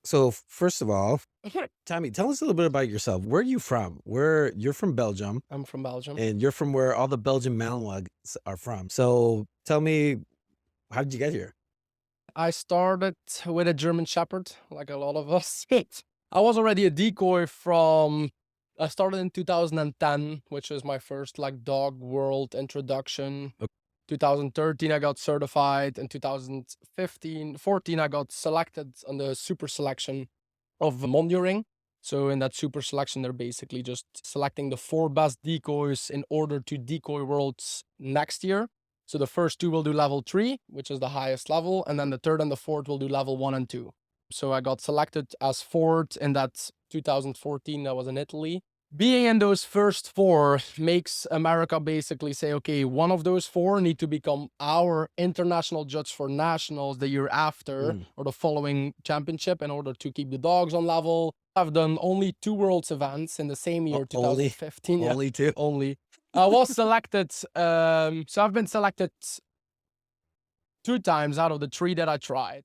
So first of all, Tommy, tell us a little bit about yourself. Where are you from? Where you're from Belgium, I'm from Belgium. and you're from where all the Belgian Malinois are from. So tell me, how did you get here? I started with a German Shepherd, like a lot of us. I was already a decoy I started in 2010, which was my first like dog world introduction. Ok. 2013, I got certified. In 2015, 14, I got selected on the super selection of Monduring. So in that super selection, they're basically just selecting the 4 best decoys in order to decoy worlds next year. So the first 2 will do level 3, which is the highest level, and then the third and the fourth will do level 1 and 2. So I got selected as fourth in that 2014, that was in Italy. Being in those first 4 makes America basically say, okay, one of those 4 need to become our international judge for nationals the year after Mm. or the following championship in order to keep the dogs on level. I've done only 2 Worlds events in the same year, Only, 2015. Yeah, only two. only. I was selected, so I've been selected 2 times out of the 3 that I tried.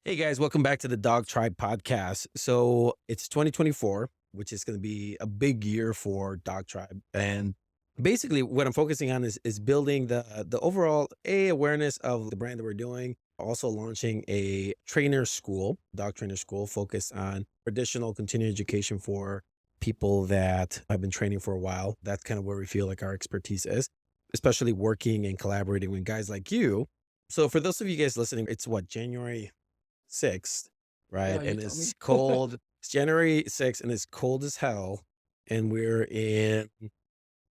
Hey guys, welcome back to the Dog Tribe podcast. So it's 2024, which is going to be a big year for Dog Tribe, and basically what I'm focusing on is building the overall awareness of the brand that we're doing. Also launching a trainer school, dog trainer school, focused on traditional continuing education for people that have been training for a while. That's kind of where we feel like our expertise is, especially working and collaborating with guys like you. So for those of you guys listening, it's what, January 6th, Yeah, right? you And tell me. it's cold. It's January 6th and it's cold as hell. And we're in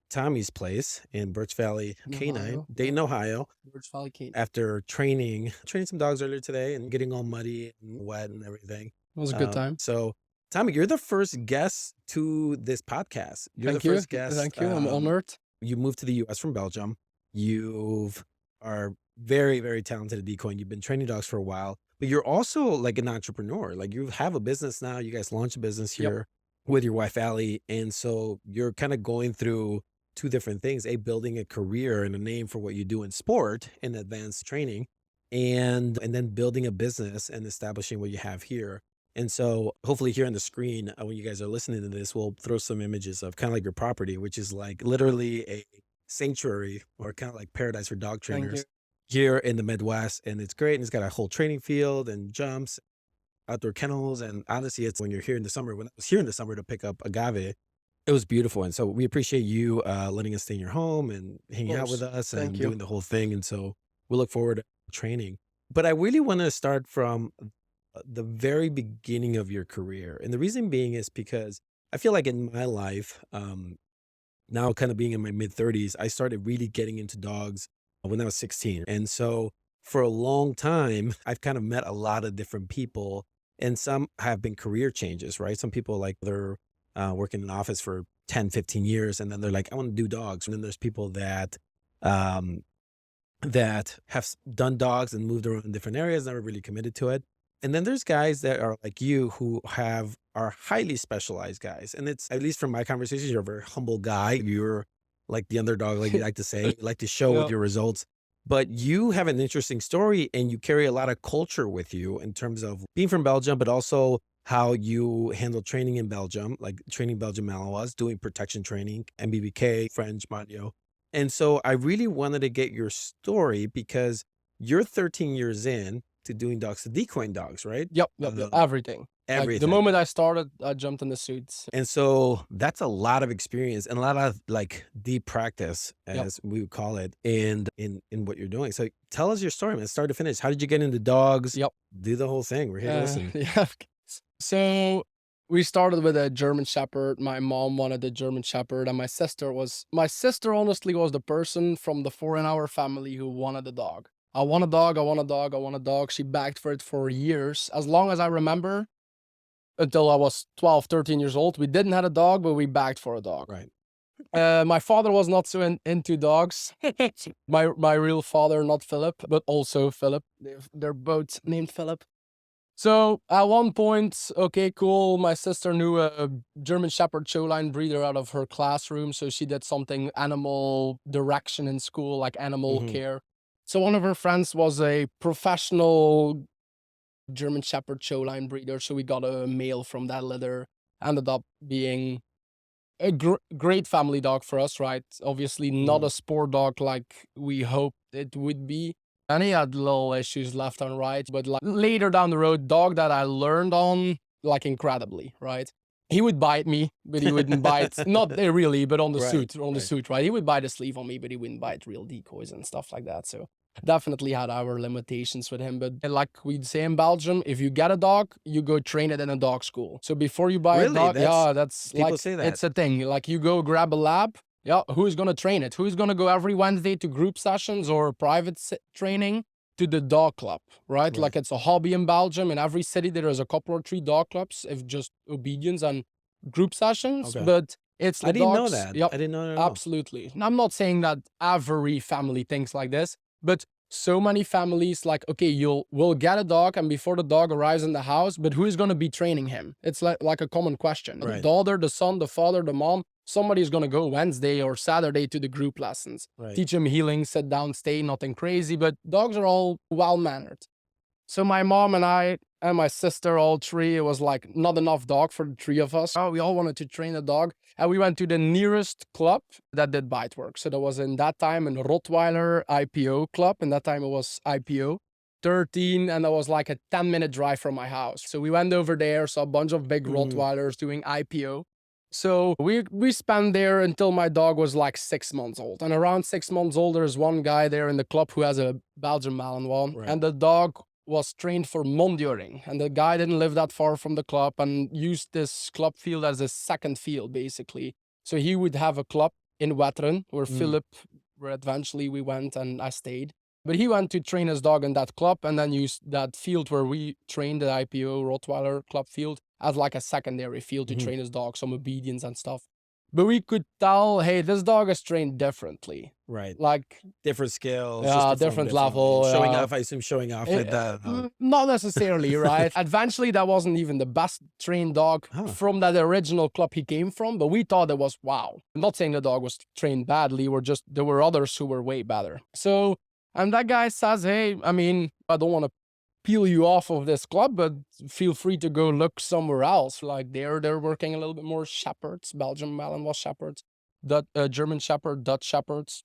Tommy's place in Birch Valley In Canine, Ohio, yeah, Dayton, Ohio, Birch Valley Cane. after training some dogs earlier today and getting all muddy and wet and everything. It was a good time. So Tommy, you're the first guest to this podcast. You're the Thank you. first guest. Thank you. I'm honored. You moved to the US from Belgium. You've are very, very talented at decoying. You've been training dogs for a while, but you're also like an entrepreneur. Like you have a business now. You guys launched a business Yep. here with your wife, Allie. And so you're kind of going through two different things, building a career and a name for what you do in sport and advanced training, and then building a business and establishing what you have here. And so hopefully here on the screen, when you guys are listening to this, we'll throw some images of kind of like your property, which is like literally a sanctuary or kind of like paradise for dog Thank you. trainers here in the Midwest. And it's great. And it's got a whole training field and jumps, outdoor kennels. And honestly, it's when you're here in the summer, when I was here in the summer to pick up agave, it was beautiful. And so we appreciate you letting us stay in your home and Of hanging out with course. us Thank and you. doing the whole thing. And so we look forward to training. But I really want to start from the very beginning of your career. And the reason being is because I feel like in my life, now kind of being in my mid 30s, I started really getting into dogs when I was 16. And so for a long time, I've kind of met a lot of different people, and some have been career changes, right? Some people like they're working in an office for 10, 15 years, and then they're like, I want to do dogs. And then there's people um, that have done dogs and moved around in different areas, never really committed to it. And then there's guys that are like you who are highly specialized guys. And it's, at least from my conversations, you're a very humble guy. You're like the underdog, like you like to say, you like to show with Yeah. your results. But you have an interesting story and you carry a lot of culture with you in terms of being from Belgium, but also how you handle training in Belgium, like training Belgian Malinois, doing protection training, MBBK, French, Magno. And so I really wanted to get your story because you're 13 years in to doing dogs, to decoying dogs, right? Yep. Everything. Like the Everything. moment I started, I jumped in the suits. And so that's a lot of experience and a lot of like deep practice, Yep. as we would call it, and in what you're doing. So tell us your story, man, start to finish. How did you get into dogs? Yep. Do the whole thing. We're here to listen. Yeah. So we started with a German Shepherd. My mom wanted a German Shepherd, and my sister honestly was the person from the 4 in our family who wanted a dog. I want a dog, I want a dog, I want a dog. She begged for it for years. As long as I remember, until I was 12, 13 years old. We didn't have a dog, but we begged for a dog. Right. My father was not so into dogs. My real father, not Philip, but also Philip. They're both named Philip. So at one point, okay, cool. My sister knew a German Shepherd Showline breeder out of her classroom. So she did something animal direction in school, like animal Mhm. care. So one of her friends was a professional German Shepherd Showline breeder. So we got a male from that litter. Ended up being a great family dog for us, right? Obviously, not Mhm. a sport dog like we hoped it would be. And he had little issues left and right, but like later down the road, dog that I learned on like incredibly, right? He would bite me, but he wouldn't bite, not really, but Right, on the right. suit, right? He would bite a sleeve on me, but he wouldn't bite real decoys and stuff like that. So definitely had our limitations with him. But like we'd say in Belgium, if you get a dog, you go train it in a dog school. So before you buy a Really? dog, That's yeah, that's people like, say that. it's a thing. Like you go grab a lab. Yeah, who's gonna train it? Who's gonna go every Wednesday to group sessions or private training to the dog club, right? Right. Like it's a hobby in Belgium. In every city, there is a couple or three dog clubs, if just obedience and group sessions. Okay. But it's I the didn't know dogs. that. Yep, I didn't know that at all. absolutely. And I'm not saying that every family thinks like this, but so many families like, okay, we'll get a dog, and before the dog arrives in the house, but who is going to be training him? It's like a common question. The Right, daughter, the son, the father, the mom, somebody's going to go Wednesday or Saturday to the group lessons, right. teach him healing, sit down, stay, nothing crazy, but dogs are all well mannered. So my mom and I and my sister, all three, it was like not enough dog for the three of us. Oh, we all wanted to train a dog. And we went to the nearest club that did bite work. So there was in that time a Rottweiler IPO club. And that time it was IPO 13. And that was like a 10-minute drive from my house. So we went over there, saw a bunch of big Mhm. Rottweilers doing IPO. So we spent there until my dog was like 6 months old. And around 6 months old, there's one guy there in the club who has a Belgian Malinois. Right. And the dog was trained for mondiering, and the guy didn't live that far from the club and used this club field as a second field, basically. So he would have a club in Wetteren, where Mhm. where eventually we went and I stayed. But he went to train his dog in that club and then used that field where we trained the IPO Rottweiler club field as like a secondary field to Mhm. train his dog, some obedience and stuff. But we could tell, hey, this dog is trained differently. Right. Like, Different skills, just yeah, perform different differently. level. Showing Yeah. off, I assume showing off like that. Not necessarily, right? Eventually, that wasn't even the best trained dog Huh. from that original club he came from, but we thought it was wow. I'm not saying the dog was trained badly, there were others who were way better. So, and that guy says, hey, I mean, I don't want to peel you off of this club, but feel free to go look somewhere else. Like they're working a little bit more shepherds, Belgian Malinois shepherds, German shepherd, Dutch shepherds.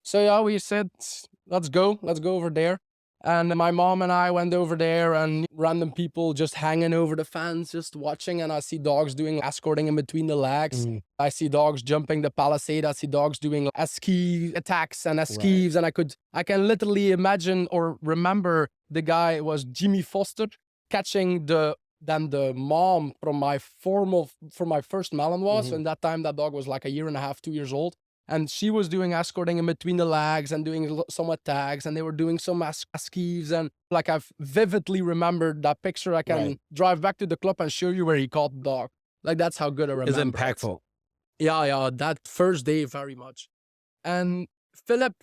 So yeah, we said, let's go over there. And my mom and I went over there, and random people just hanging over the fence, just watching. And I see dogs doing escorting in between the legs. Mhm. I see dogs jumping the palisade. I see dogs doing esquive attacks and Right. esquives. And I can literally imagine or remember the guy was Jimmy Foster catching the mom from my first Malinois. So Mhm. in that time, that dog was like a year and a half, 2 years old, and she was doing escorting in between the legs and doing some attacks, and they were doing some esquives. And like I've vividly remembered that picture. I Right. can drive back to the club and show you where he caught the dog. Like that's how good I Is remember it. impactful. Yeah, yeah, that first day very much. And Philip,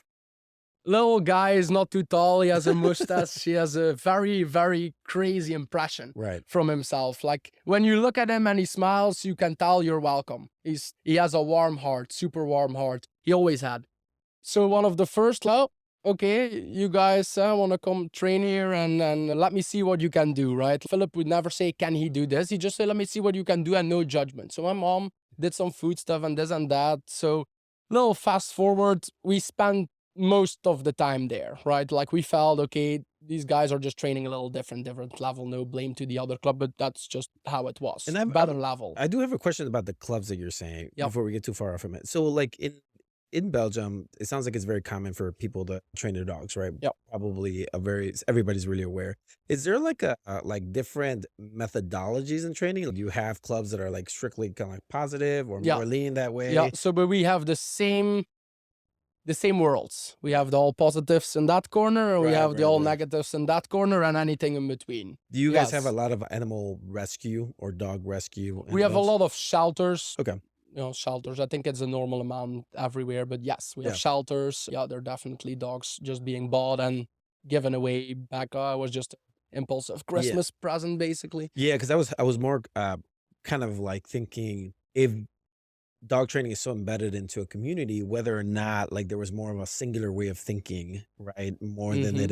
little guy, is not too tall. He has a mustache. He has a very, very crazy impression Right. from himself. Like when you look at him and he smiles, you can tell you're welcome. He has a warm heart, super warm heart. He always had. So one of the first, oh, okay, you guys want to come train here, and let me see what you can do, right? Philip would never say, can he do this? He just say, let me see what you can do, and no judgment. So my mom did some food stuff and this and that. So little fast forward, we spent most of the time there, right? Like we felt, okay, these guys are just training a little different level. No blame to the other club, but that's just how it And was. I'm Better level. I do have a question about the clubs that you're saying Yep. before we get too far off from it. So, like in Belgium, it sounds like it's very common for people to train their dogs, right? Yep. Probably a very everybody's really aware. Is there like like different methodologies in training? Do you have clubs that are like strictly kind of like positive or Yeah. more lean that Yeah. way? So, but we have the same worlds. We have the all positives in that corner, and we Right, have the right, all right. negatives in that corner, and anything in between. Do you guys have a Yes. lot of animal rescue or dog rescue We in have a Belgium? lot of shelters. Okay. Shelters. I think it's a normal amount everywhere, but yes, we have Yeah. shelters. Yeah, they're definitely dogs just being bought and given away back. I was just impulsive Yeah. Christmas present, basically. Yeah, because I was more, kind of like thinking if dog training is so embedded into a community, whether or not like there was more of a singular way of thinking, right? Hmm. More than it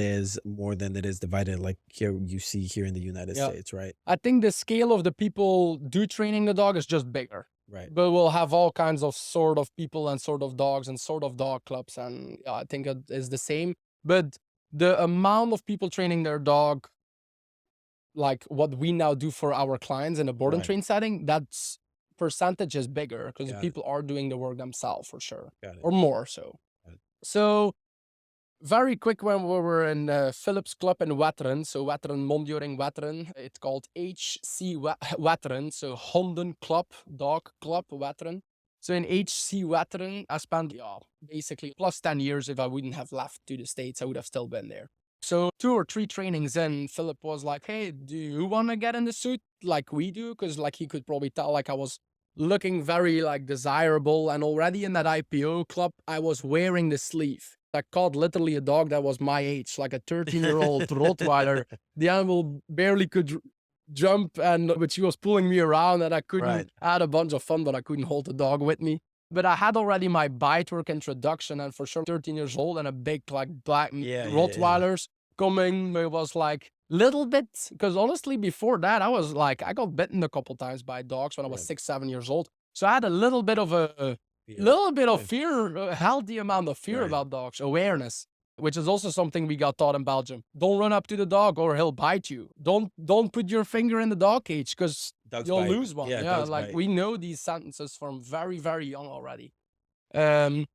is divided, like here you see here in the United Yeah. States, right? I think the scale of the people do training the dog is just bigger. Right. But we'll have all kinds of sort of people and sort of dogs and sort of dog clubs. And yeah, I think it is the same. But the amount of people training their dog, like what we now do for our clients in a board and Right. train setting, that's percentage is bigger because Got it. people are doing the work themselves for sure, Got it. or more so. Got it. So very quick when we were in Philips Club in Wetteren, so Wetteren, Monduring Wetteren, it's called HC Wetteren, so Honden Club, Dog Club Wetteren. So in HC Wetteren, I spent basically plus 10 years. If I wouldn't have left to the States, I would have still been there. So 2 or 3 trainings in, Philip was like, hey, do you want to get in the suit like we do? Because like he could probably tell like I was looking very like desirable, and already in that IPO club, I was wearing the sleeve. I caught literally a dog that was my age, like a 13-year-old Rottweiler. The animal barely could jump, but she was pulling me around, and I couldn't. Right. I had a bunch of fun, but I couldn't hold the dog with me. But I had already my bite work introduction, and for sure, 13 years old, and a big like black Yeah, yeah, yeah. Rottweilers coming. It was like little bit, because honestly, before that, I was like, I got bitten a couple times by dogs when I was Right. 6, 7 years old. So I had a little bit of a Fear. little bit of Good. fear, a healthy amount of fear Right. about dogs, awareness, which is also something we got taught in Belgium. Don't run up to the dog or he'll bite you. Don't put your finger in the dog cage because Dogs you'll bite. lose one. Yeah, Yeah, dogs like bite. we know these sentences from very, very young already. Um,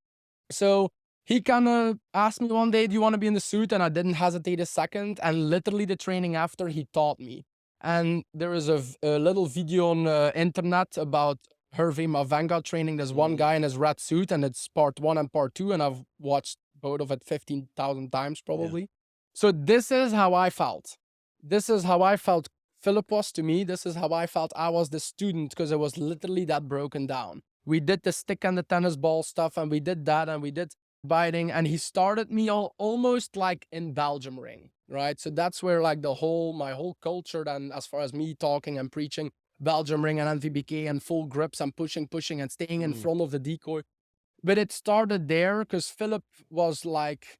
so he kind of asked me one day, do you want to be in the suit? And I didn't hesitate a second. And literally the training after, he taught me. And there is a little video on internet about Hervé Mavenga training this one Mhm. guy in his red suit, and it's part 1 and part 2, and I've watched both of it 15,000 times Yeah. probably. So this is how I felt. This is how I felt Philip was to me. This is how I felt I was the student, because it was literally that broken down. We did the stick and the tennis ball stuff, and we did that, and we did biting, and he started me almost like in Belgium ring, right? So that's where like my whole culture then, as far as me talking and preaching Belgium ring and NVBK and full grips and pushing and staying in Mm. front of the decoy. But it started there because Philip was like,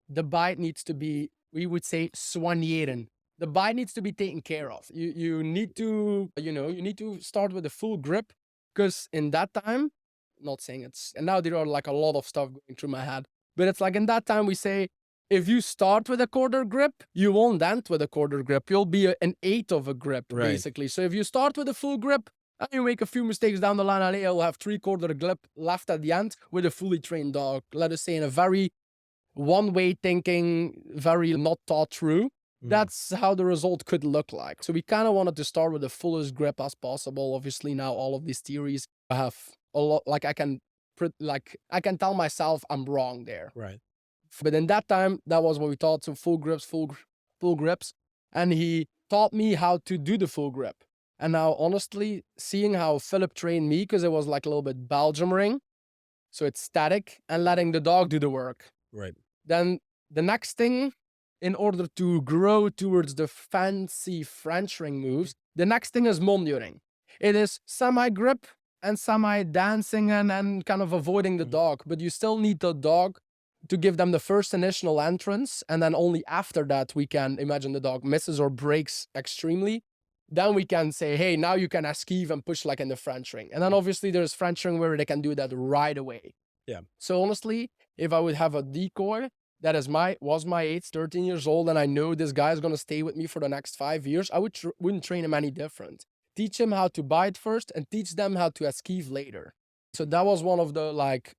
the bite needs to be, we would say, soigneren. The bite needs to be taken care of. You need to, you need to start with a full grip, because in that time, not saying it's, and now there are like a lot of stuff going through my head, but it's like in that time we say, if you start with a quarter grip, you won't end with a quarter grip. You'll be an eighth of a grip, Right. basically. So if you start with a full grip and you make a few mistakes down the line, and you'll have 3/4 grip left at the end with a fully trained dog, let us say in a very one-way thinking, very not thought through. Mm. That's how the result could look like. So we kind of wanted to start with the fullest grip as possible. Obviously, now all of these theories have a lot. Like I can tell myself I'm wrong there. Right. But in that time, that was what we taught. So full grips, full grips, and he taught me how to do the full grip. And now, honestly, seeing how Philip trained me, because it was like a little bit Belgium ring, so it's static, and letting the dog do the work. Right. Then the next thing, in order to grow towards the fancy French ring moves, the next thing is monduring. It is semi grip and semi dancing and kind of avoiding the Mhm. dog, but you still need the dog to give them the first initial entrance. And then only after that, we can imagine the dog misses or breaks extremely. Then we can say, hey, now you can esquive and push like in the French ring. And then Mm. obviously there's French ring where they can do that right away. Yeah. So honestly, if I would have a decoy that was my age, 13 years old, and I know this guy is gonna stay with me for the next 5 years, I wouldn't train him any different. Teach him how to bite first, and teach them how to esquive later. So that was one of the like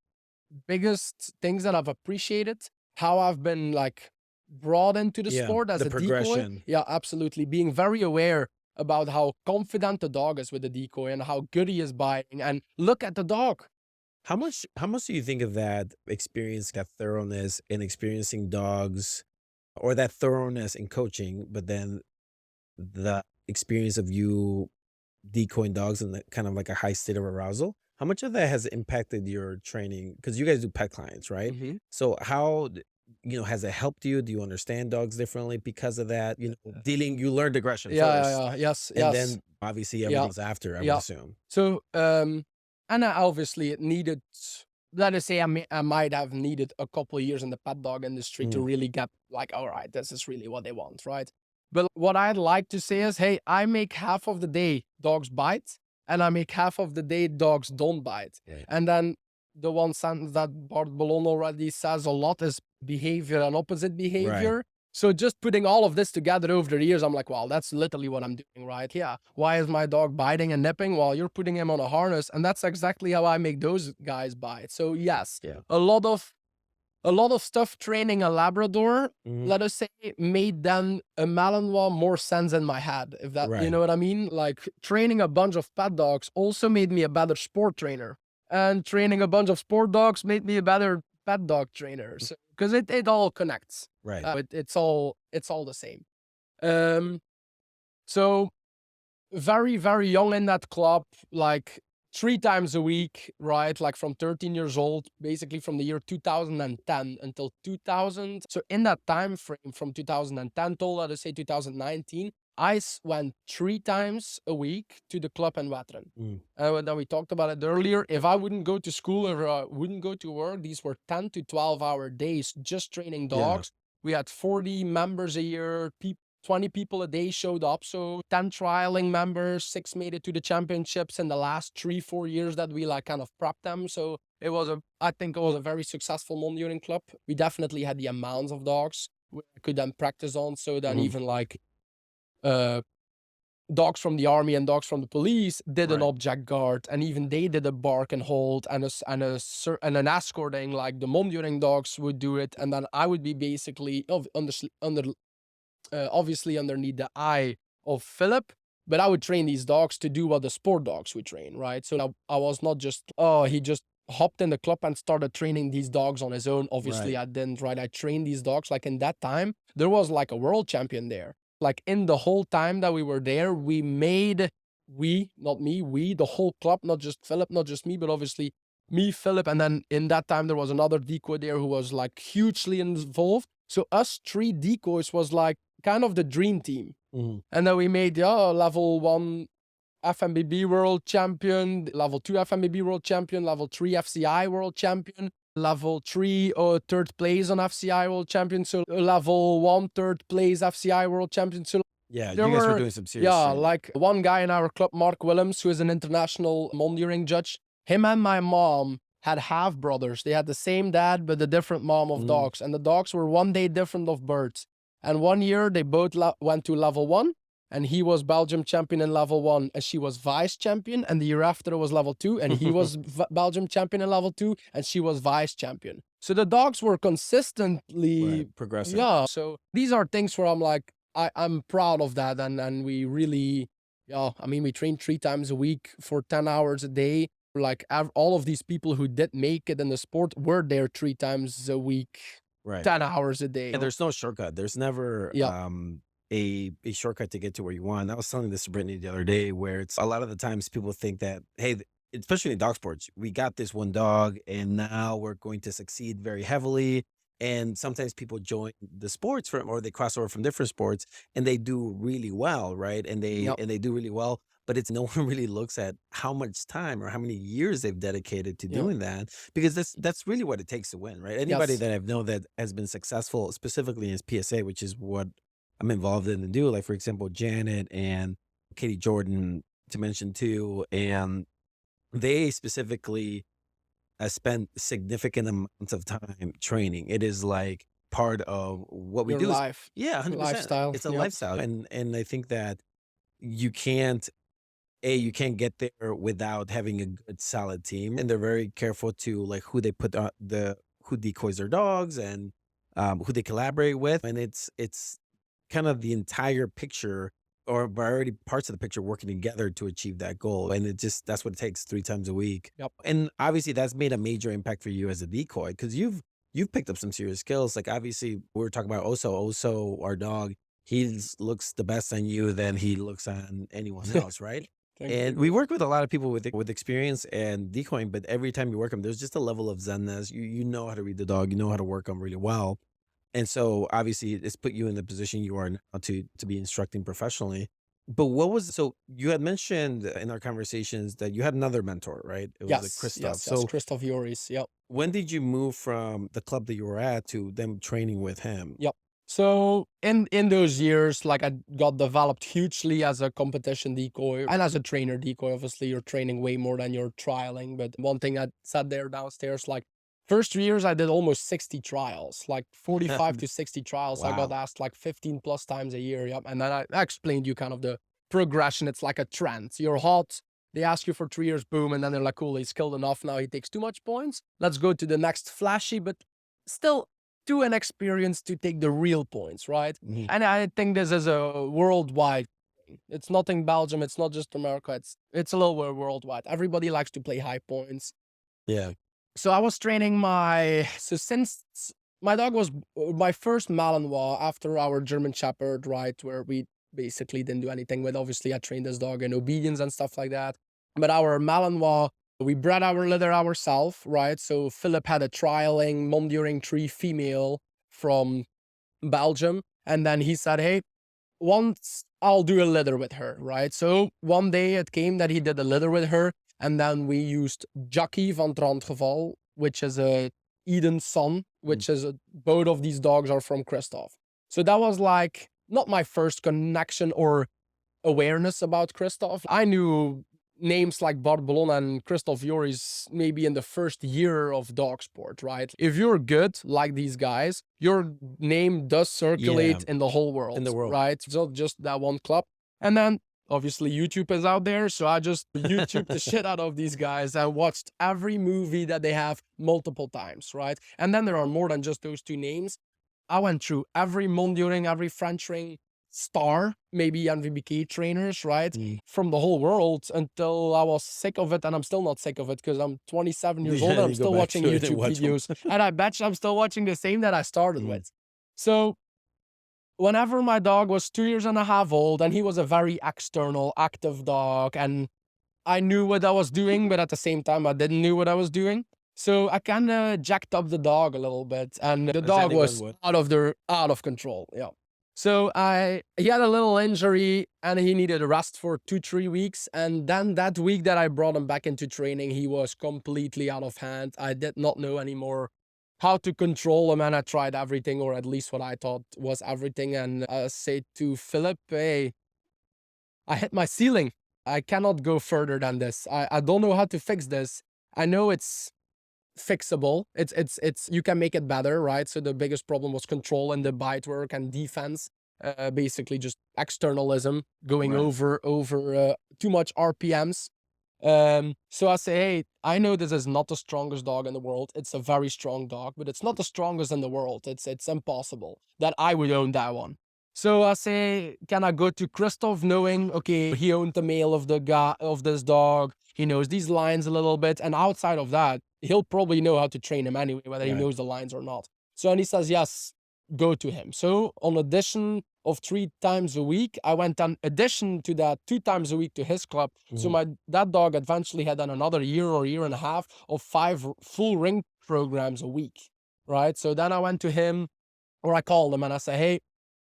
biggest things that I've appreciated. How I've been like brought into the Yeah. sport as The a decoy. progression. Yeah, absolutely. Being very aware about how confident the dog is with the decoy and how good he is biting. And look at the dog. How much do you think of that experience, that thoroughness in experiencing dogs, or that thoroughness in coaching, but then the experience of you decoying dogs in the kind of like a high state of arousal? How much of that has impacted your training? Because you guys do pet clients, right? Mhm. So has it helped you? Do you understand dogs differently because of that? You learned aggression Yeah, yeah, first, yeah. Yes, and yes. then obviously Yeah, everything's after, I would yeah. assume. So, and I obviously it needed, let us say I might have needed a couple of years in the pet dog industry to Mm, really get like, all right, this is really what they want, right? But what I'd like to say is, hey, I make half of the day dogs bite, and I make half of the day dogs don't bite. right. And then the one sentence that Bart Ballon already says a lot is behavior and opposite Right. behavior. So just putting all of this together over the years, I'm like, wow, that's literally what I'm doing, right? Yeah. Why is my dog biting and nipping? Well, you're putting him on a harness, and that's exactly how I make those guys bite. So yes, Yeah. a lot of stuff training a Labrador, Mhm. let us say, made then a Malinois more sense in my head. If that, you Right. know what I mean? Like training a bunch of pet dogs also made me a better sport trainer, and training a bunch of sport dogs made me a better pet dog trainer. So because it all connects. Right. It's all the same. Um, so very, very young in that club, like 3 times a week, right? Like from 13 years old, basically from the year 2010 until 2000. So in that time frame from 2010 till, let us say, 2019, went 3 times a week to the club in Wetteren. Mm. Then we talked about it earlier. If I wouldn't go to school or wouldn't go to work, these were 10 to 12-hour days just training Yeah. dogs. We had 40 members a year. 20 people a day showed up. So 10 trialing members, 6 made it to the championships in the last 3-4 years that we like kind of prepped them. So I think it was a very successful monitoring club. We definitely had the amounts of dogs we could then practice on. So then Mhm. even like uh, dogs from the army and dogs from the police did an Right. object guard, and even they did a bark and hold and and an escorting, like the monitoring dogs would do it. And then I would be basically under obviously underneath the eye of Philip, but I would train these dogs to do what the sport dogs would train, right? So I was not just, oh, he just hopped in the club and started training these dogs on his own. Obviously, Right. I didn't, right? I trained these dogs. Like in that time, there was like a world champion there. Like in the whole time that we were there, not me, the whole club, not just Philip, not just me, but obviously me, Philip, and then in that time there was another decoy there who was like hugely involved. So us three decoys was like kind of the dream team. Mhm. And then we made level 1 FMBB world champion, level 2 FMBB world champion, level 3 FCI world champion, level 3 third place on FCI world champion, so level 1 third place FCI world champion. So Yeah, there you guys were were, doing some serious yeah, training. like one guy in our club, Mark Willems, who is an international monitoring judge. Him and my mom had half brothers. They had the same dad, but a different mom of Mm. dogs. And the dogs were one day different of birds. And one year they both went to level 1, and he was Belgium champion in level 1, and she was vice champion. And the year after it was level 2, and he was Belgium champion in level 2, and she was vice champion. So the dogs were consistently, Right. Progressing. yeah. So these are things where I'm like, I'm proud of that. And we really, yeah, I mean, we trained 3 times a week for 10 hours a day. Like all of these people who did make it in the sport were there 3 times a week, Right. 10 hours a day. And there's no shortcut. There's never Yeah. a shortcut to get to where you want. I was telling this to Brittany the other day, where it's a lot of the times people think that, hey, especially in dog sports, we got this one dog and now we're going to succeed very heavily. And sometimes people join the sports or they cross over from different sports and they do really well, right? Yep. And they do really well, but it's no one really looks at how much time or how many years they've dedicated to Yep. doing that, because that's really what it takes to win, right? Anybody Yes. that I've known that has been successful, specifically in PSA, which is what I'm involved in and do, like for example, Janet and Katie Jordan, to mention two, and they specifically spend significant amounts of time training. It is like part of what we Your do. Is life, yeah, 100%. lifestyle. It's a Yep. lifestyle, and I think that you can't you can't get there without having a good solid team, and they're very careful to like who they put who decoys their dogs and who they collaborate with, and it's kind of the entire picture or already parts of the picture working together to achieve that goal, and that's what it takes 3 times a week. Yep. And obviously that's made a major impact for you as a decoy, because you've picked up some serious skills. Like obviously we were talking about Oso, our dog. He looks the best on you than he looks on anyone else, right? Thank And you. we work with a lot of people with experience and decoying, but every time you work them, there's just a level of zenness. You know how to read the dog, you know how to work them really well. And so obviously it's put you in the position you are now to be instructing professionally. But what was so you had mentioned in our conversations that you had another mentor, right? It was a Yes, Christoph. yes, yes. So Christoph Joris. Yep. when did you move from the club that you were at to them training with him? Yep. So in those years, like I got developed hugely as a competition decoy and as a trainer decoy. Obviously, you're training way more than you're trialing. But one thing I said there downstairs, like first 3 years, I did almost 60 trials, like 45 to 60 trials. I got Wow. asked like 15 plus times a year. Yep. And then I explained you kind of the progression. It's like a trend. You're hot. They ask you for 3 years, boom, and then they're like, cool, he's skilled enough. Now he takes too much points. Let's go to the next flashy, but still to an experience to take the real points, right? Mhm. And I think this is a worldwide thing. It's not in Belgium, it's not just America, it's a little bit worldwide. Everybody likes to play high points. Yeah. So I was training since my dog was my first Malinois after our German Shepherd, right, where we basically didn't do anything with. Obviously, I trained this dog in obedience and stuff like that. But our Malinois, we bred our litter ourselves, right? So Philip had a trialing Monduring tree female from Belgium. And then he said, hey, once I'll do a litter with her, right? So one day it came that he did a litter with her, and then we used Jackie van Trantgeval, which is a Eden's son, Mm. which is both of these dogs are from Christoph. So that was like not my first connection or awareness about Christoph. I knew names like Barcelona and Christoph Joris maybe in the first year of dog sport, right? If you're good like these guys, your name does Yeah. circulate in the whole In world, the world. right? It's not just that one club. And then obviously YouTube is out there, so I just YouTube the shit out of these guys and watched every movie that they have multiple times, right? And then there are more than just those two names. I went through every Monduring, every French ring star, maybe NVBK trainers, right? Mm. From the whole world until I was sick of it. And I'm still not sick of it because I'm 27 years old Yeah, and I'm you go still back watching to it and YouTube watch them. videos. And I bet you I'm still watching the same that I started Mm. with. So whenever my dog was 2 years and a half old, and he was a very external, active dog, and I knew what I was doing, but at the same time, I didn't know what I was doing. So I kind of jacked up the dog a little bit, and the As dog anyone was would. out of control. Yeah. So he had a little injury, and he needed a rest for 2-3 weeks. And then that week that I brought him back into training, he was completely out of hand. I did not know anymore how to control him, and I tried everything, or at least what I thought was everything. And I said to Philip, "Hey, I hit my ceiling. I cannot go further than this. I don't know how to fix this. I know it's fixable. It's you can make it better, right? So the biggest problem was control and the bite work and defense. Basically just externalism, going Right. over too much RPMs. So I say, hey, I know this is not the strongest dog in the world. It's a very strong dog, but it's not the strongest in the world. It's impossible that I would own that one. So I say, can I go to Christoph knowing, okay, he owned the male of the guy of this dog. He knows these lines a little bit. And outside of that, he'll probably know how to train him anyway, whether he Right. knows the lines or not. So and he says, yes, go to him. So on addition of 3 times a week, I went on addition to that 2 times a week to his club. So Mhm. that dog eventually had done another year or year and a half of 5 full ring programs a week, right? So then I went to him, or I called him and I said, hey,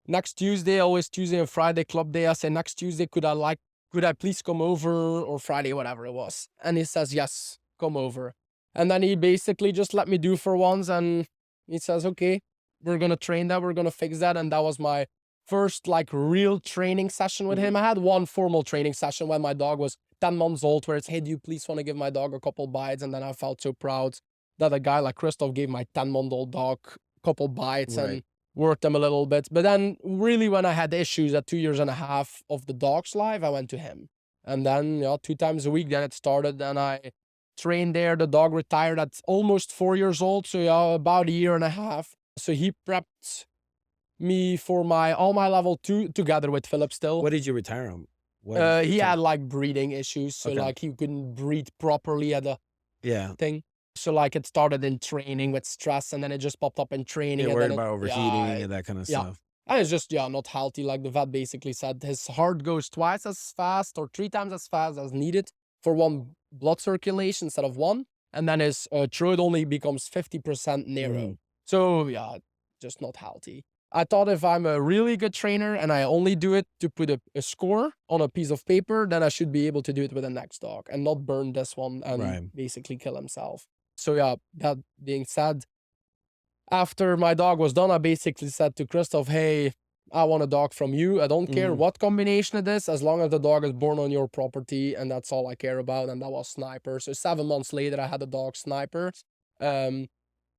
next Tuesday, always Tuesday and Friday club day. I say, next Tuesday, could I please come over, or Friday, whatever it was. And he says, yes, come over. And then he basically just let me do for once. And he says, okay, we're going to train that. We're going to fix that. And that was my first like real training session with him. Mhm. I had one formal training session when my dog was 10 months old, where it's, hey, do you please want to give my dog a couple bites? And then I felt so proud that a guy like Christoph gave my 10-month-old dog a couple bites Right. and worked them a little bit. But then really when I had issues at 2 years and a half of the dog's life, I went to him. And then, 2 times a week, then it started. And I trained there. The dog retired at almost 4 years old. So about a year and a half. So he prepped me for all my level 2 together with Philip still. What did you retire him? He had like breathing issues. So Okay. like he couldn't breathe properly at the Yeah. thing. So like it started in training with stress, and then it just popped up in training, You're and then worried it, about overheating yeah, and that kind of yeah. stuff. And it's just, not healthy. Like the vet basically said, his heart goes twice as fast or 3 times as fast as needed for one blood circulation instead of one. And then his throat only becomes 50% narrow. Mhm. So yeah, just not healthy. I thought if I'm a really good trainer and I only do it to put a score on a piece of paper, then I should be able to do it with the next dog and not burn this one and Right. basically kill himself. So yeah, that being said, after my dog was done, I basically said to Christoph, hey, I want a dog from you. I don't care Mhm. what combination it is, as long as the dog is born on your property, and that's all I care about. And that was Sniper. So 7 months later, I had a dog, Sniper. Um,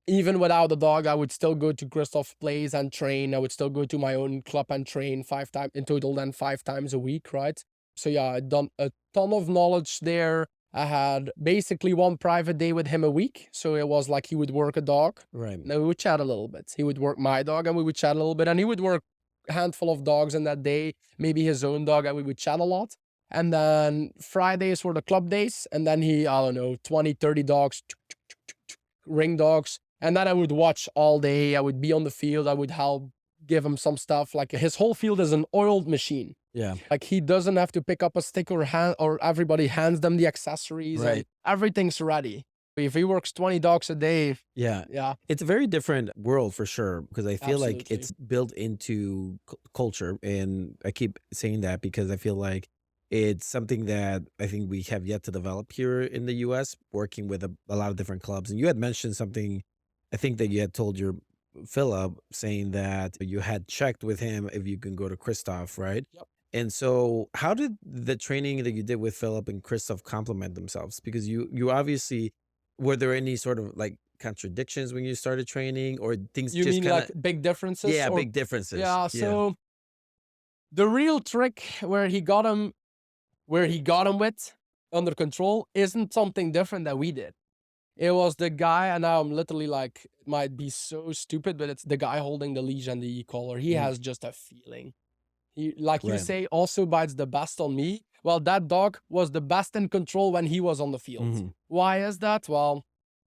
Even without the dog, I would still go to Christoph's place and train. I would still go to my own club and train 5 times in total, then 5 times a week, right? So yeah, I'd done a ton of knowledge there. I had basically one private day with him a week. So it was like he would work a dog. Right. And we would chat a little bit. He would work my dog and we would chat a little bit. And he would work a handful of dogs in that day, maybe his own dog, and we would chat a lot. And then Fridays were the club days. And then he, I don't know, 20, 30 dogs, ring dogs. And then I would watch all day. I would be on the field. I would help give him some stuff. Like his whole field is an oiled machine. Yeah. Like he doesn't have to pick up a stick or hand, or everybody hands them the accessories and Right. everything's ready. If he works 20 dogs a day, Yeah. yeah, It's a very different world for sure because I feel like absolutely. it's built into culture. And I keep saying that because I feel like it's something that I think we have yet to develop here in the US, working with a lot of different clubs. And you had mentioned something, I think that you had told your Philip, saying that you had checked with him if you can go to Christoph, right? Yep. And so how did the training that you did with Philip and Christoph complement themselves? Because you obviously, were there any sort of like contradictions when you started training, or things You just mean kind like of, big differences yeah, or big differences? yeah, Yeah. so the real trick where he got him with under control isn't something different that we did. It was the guy, and now I'm literally like, it might be so stupid, but it's the guy holding the leash and the e-collar. He Mhm. has just a feeling. He, like you Right. say, also bites the best on me. Well, that dog was the best in control when he was on the field. Mhm. Why is that? Well,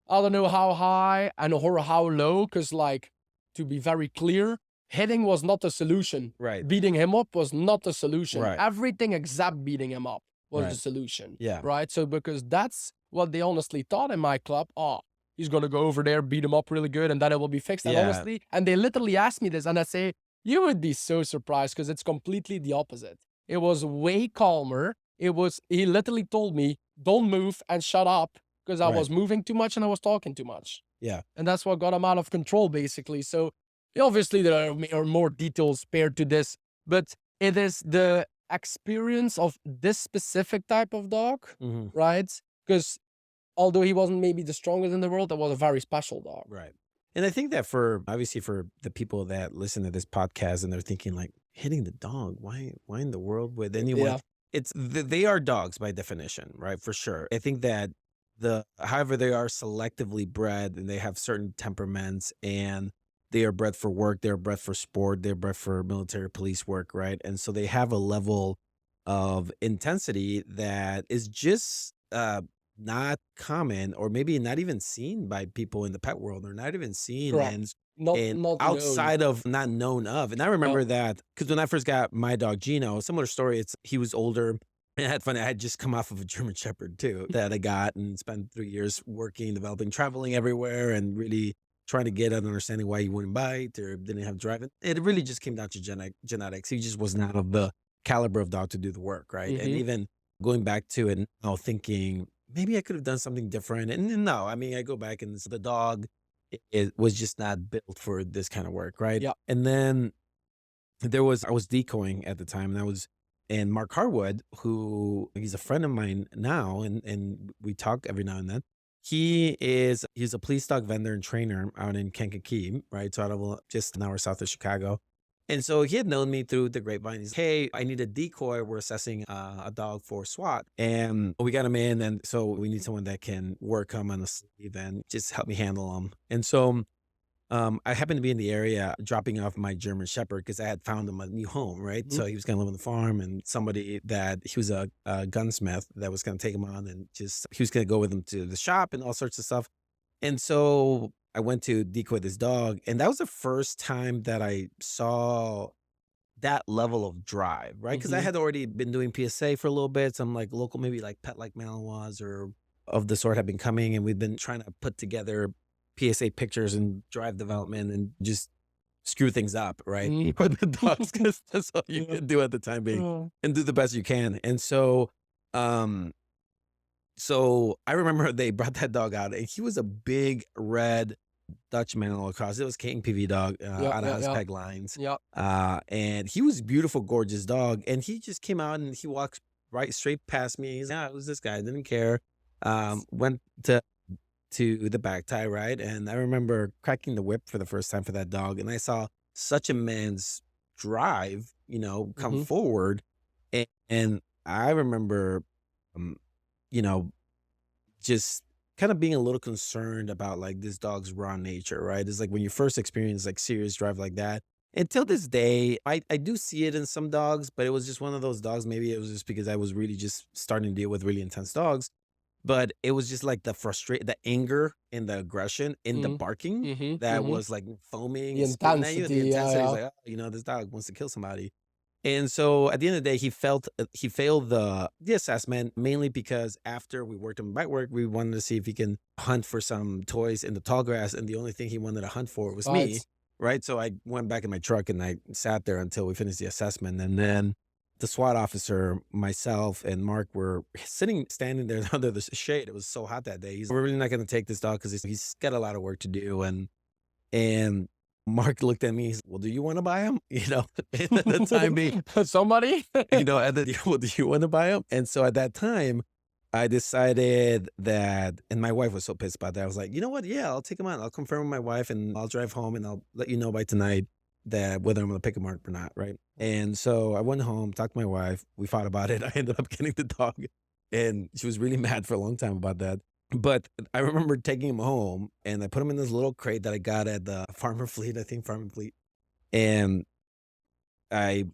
I don't know how high and or how low, because like, to be very clear, hitting was not the solution. Right. Beating him up was not the solution. Right. Everything except beating him up was the Right. solution. Yeah. Right. So because that's what they honestly thought in my club. Oh, he's gonna go over there, beat him up really good, and then it will be fixed. And Yeah. honestly, and they literally asked me this, and I say, you would be so surprised because it's completely the opposite. It was way calmer. He literally told me, don't move and shut up, because I Right. was moving too much and I was talking too much. Yeah. And that's what got him out of control, basically. So obviously there are more details paired to this, but it is the experience of this specific type of dog, Mhm. right? Because although he wasn't maybe the strongest in the world, that was a very special dog. Right. And I think that for obviously for the people that listen to this podcast and they're thinking like, hitting the dog, why in the world would anyone, Yeah, they are dogs by definition, right? For sure. I think that however they are selectively bred and they have certain temperaments, and they are bred for work, they're bred for sport, they're bred for military police work, right? And so they have a level of intensity that is just not common, or maybe not even seen by people in the pet world, or not even seen correct. Not and not known. outside of, not known of. And I Yep. remember that because when I first got my dog Gino, similar story. He was older. And I had fun. I had just come off of a German Shepherd too that I got and spent 3 years working, developing, traveling everywhere, and really trying to get an understanding why he wouldn't bite or didn't have driving. It really just came down to genetics. He just was not of the caliber of dog to do the work, right? And Mm-hmm. even going back to it now, thinking maybe I could have done something different. And no, I mean, I go back and the dog, it was just not built for this kind of work, right? Yeah. And then I was decoying at the time, and and Mark Harwood, who he's a friend of mine now, and we talk every now and then. He's a police dog vendor and trainer out in Kankakee, right? So out of just an hour south of Chicago. And so he had known me through the grapevine. He's, hey, I need a decoy. We're assessing a dog for SWAT, and we got him in, and so we need someone that can work him on the sleeve and just help me handle him. And so I happened to be in the area dropping off my German Shepherd because I had found him a new home, right? Mm-hmm. So he was going to live on the farm, and somebody that he was a gunsmith that was going to take him on, and just he was going to go with him to the shop and all sorts of stuff. And so I went to decoy this dog, and that was the first time that I saw that level of drive, right? Because I Mm-hmm. had already been doing PSA for a little bit. Some like local, maybe like Pet Like Malinois or of the sort have been coming, and we've been trying to put together PSA pictures and drive development and just screw things up, right? Mm. For the dogs, because that's all you Yeah. can do at the time being, Uh, and do the best you can. And so, um, so I remember they brought that dog out, and he was a big red Dutch Malinois cross. It was King PV dog yeah, out of yeah, House yeah, Peg Lines, yeah. and he was beautiful, gorgeous dog. And he just came out and he walked right straight past me. He's yeah, it was this guy. Didn't care. Went to the back tie right, and I remember cracking the whip for the first time for that dog, and I saw such a man's drive, come Mhm. forward, and I remember, um, you know, just kind of being a little concerned about like this dog's raw nature, right? It's like when you first experience like serious drive like that. Until this day, I do see it in some dogs, but it was just one of those dogs. Maybe it was just because I was really just starting to deal with really intense dogs. But it was just like the anger and the aggression in the Mhm. barking Mhm. that Mhm. was like foaming The and spitting at you. The intensity, yeah, intensity is yeah. like, oh, this dog wants to kill somebody. And so at the end of the day, he failed the assessment mainly because after we worked on bite work, we wanted to see if he can hunt for some toys in the tall grass, and the only thing he wanted to hunt for was Right. me, right? So I went back in my truck and I sat there until we finished the assessment, and then the SWAT officer, myself, and Mark were standing there under the shade. It was so hot that day. We're really not going to take this dog because he's got a lot of work to do, and Mark looked at me, he's, "Well, do you wanna buy him?" And at the time being, Somebody? at the "Well, do you wanna buy him?" And so at that time, I decided that and my wife was so pissed about that. I was like, "You know what? Yeah, I'll take him out. I'll confirm with my wife, and I'll drive home, and I'll let you know by tonight that whether I'm gonna pick him up or not," right? And so I went home, talked to my wife, we fought about it. I ended up getting the dog, and she was really mad for a long time about that. But I remember taking him home, and I put him in this little crate that I got at the Farmer Fleet, I think Farmer Fleet, and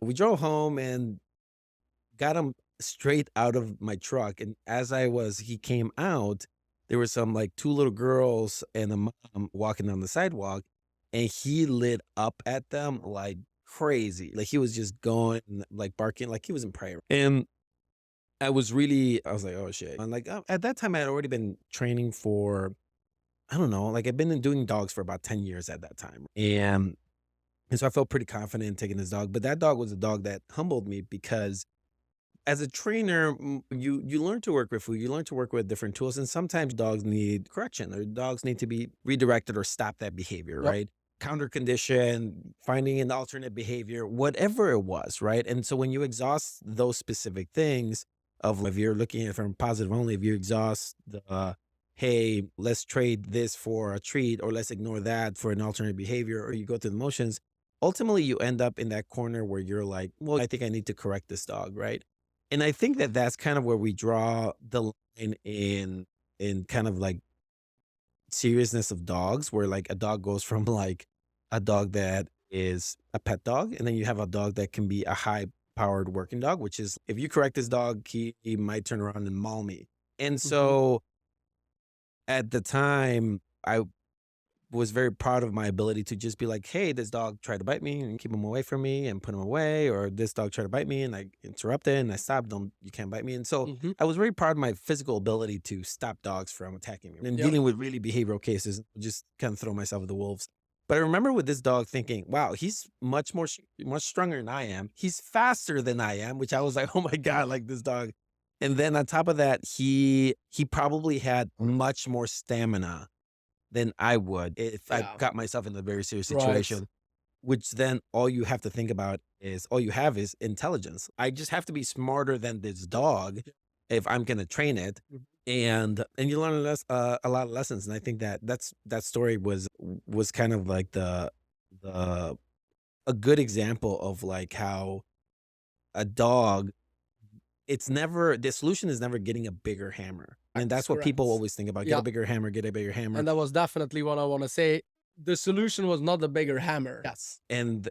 we drove home and got him straight out of my truck, and as he came out, there were some, like, 2 little girls and a mom walking down the sidewalk, and he lit up at them like crazy. Like, he was just going, like, barking like he was in prayer, and I was like, "Oh, shit." And, like, at that time, I had already been training for I don't know, like, I've been doing dogs for about 10 years at that time, and so I felt pretty confident in taking this dog, but that dog was a dog that humbled me because as a trainer, you learn to work with food, you learn to work with different tools, and sometimes dogs need correction or dogs need to be redirected or stop that behavior, Yep. right? Counter condition, finding an alternate behavior, whatever it was, right? And so when you exhaust those specific things of if you're looking at it from positive only, if you exhaust the hey, let's trade this for a treat or let's ignore that for an alternate behavior, or you go through the motions, ultimately you end up in that corner where you're like, well, I think I need to correct this dog, right? And I think that that's kind of where we draw the line in kind of like seriousness of dogs, where like a dog goes from like a dog that is a pet dog, and then you have a dog that can be a high powered working dog, which is if you correct this dog, he might turn around and maul me. And Mhm. so at the time, I was very proud of my ability to just be like, "Hey, this dog tried to bite me and keep him away from me and put him away," or this dog tried to bite me and I interrupted and I stopped them. You can't bite me. And so Mhm. I was very proud of my physical ability to stop dogs from attacking me and Yep. dealing with really behavioral cases, just kind of throw myself at the wolves. But I remember with this dog thinking, wow, he's much stronger than I am. He's faster than I am, which I was like, oh my God, like this dog. And then on top of that, he probably had much more stamina than I would if I Yeah. got myself in a very serious Right. situation, which then all you have to think about is all you have is intelligence. I just have to be smarter than this dog Yeah. if I'm gonna train it. Mhm. And you learn a lot of lessons. And I think that that story was kind of like the a good example of like how a dog the solution is never getting a bigger hammer. And Correct, that's what people correct. always think about. Get Yeah, a bigger hammer, get a bigger hammer. and that was definitely what I wanna say. The solution was not the bigger hammer. Yes. And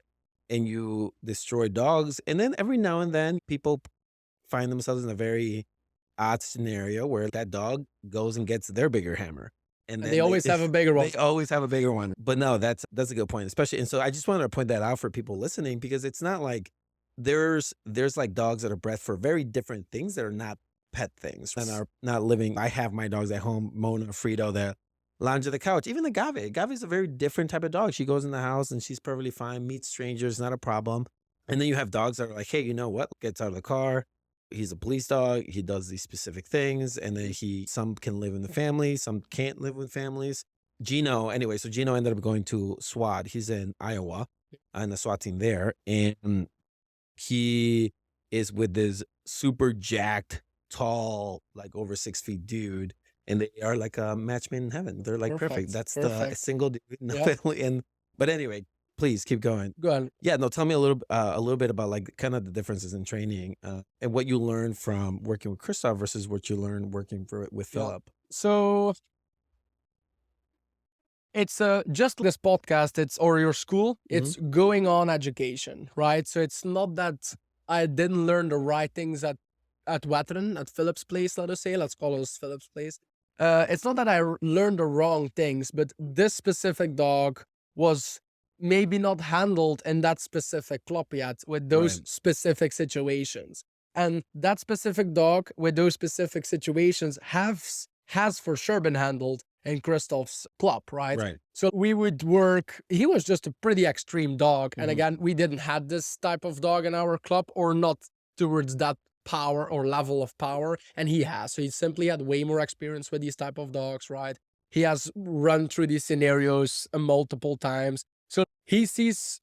you destroy dogs. And then every now and then people find themselves in a very odd scenario where that dog goes and gets their bigger hammer. And And they then they always have a bigger they one. always have a bigger one. But no, that's a good point, especially and so I just wanted to point that out for people listening because it's not like there's like dogs that are bred for very different things that are not pet things and are not living. I have my dogs at home, Mona, Frito, that lounge at the couch. Even Agave. Agave is a very different type of dog. She goes in the house and she's perfectly fine, meets strangers, not a problem. And then you have dogs that are like, hey, you know what? Gets out of the car. He's a police dog. He does these specific things. And then some can live in the family, some can't live with families. Gino, anyway, so Gino ended up going to SWAT. He's in Iowa and the SWAT team there. And he is with this super jacked, tall, like over 6 feet dude. And they are like a match made in heaven. They're like perfect. That's the Perfect. single dude in the Yeah. family. But anyway, please keep going. Go ahead. Yeah, no, tell me a little bit about like kind of the differences in training and what you learned from working with Christoph versus what you learned working with Yeah. Philip. So it's just this podcast, or your school, it's going on education, right? So it's not that I didn't learn the right things at Veteran, at Philip's place, let us say. Let's call it Philip's place. It's not that I learned the wrong things, but this specific dog was maybe not handled in that specific club yet with those Right. specific situations. And that specific dog with those specific situations has for sure been handled in Christoph's club, right? Right. So we would work. He was just a pretty extreme dog. And Mhm. again, we didn't have this type of dog in our club, or not towards that power or level of power. And he has. So he simply had way more experience with these type of dogs, right? He has run through these scenarios multiple times. So he sees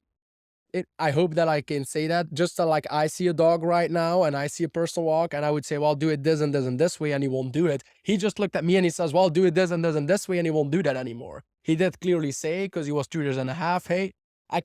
it. I hope that I can say that. Just like I see a dog right now and I see a person walk and I would say, well, do it this and this and this way, and he won't do it. He just looked at me and he says, well, do it this and this and this way, and he won't do that anymore. He did clearly say, because he was 2 years and a half, hey, I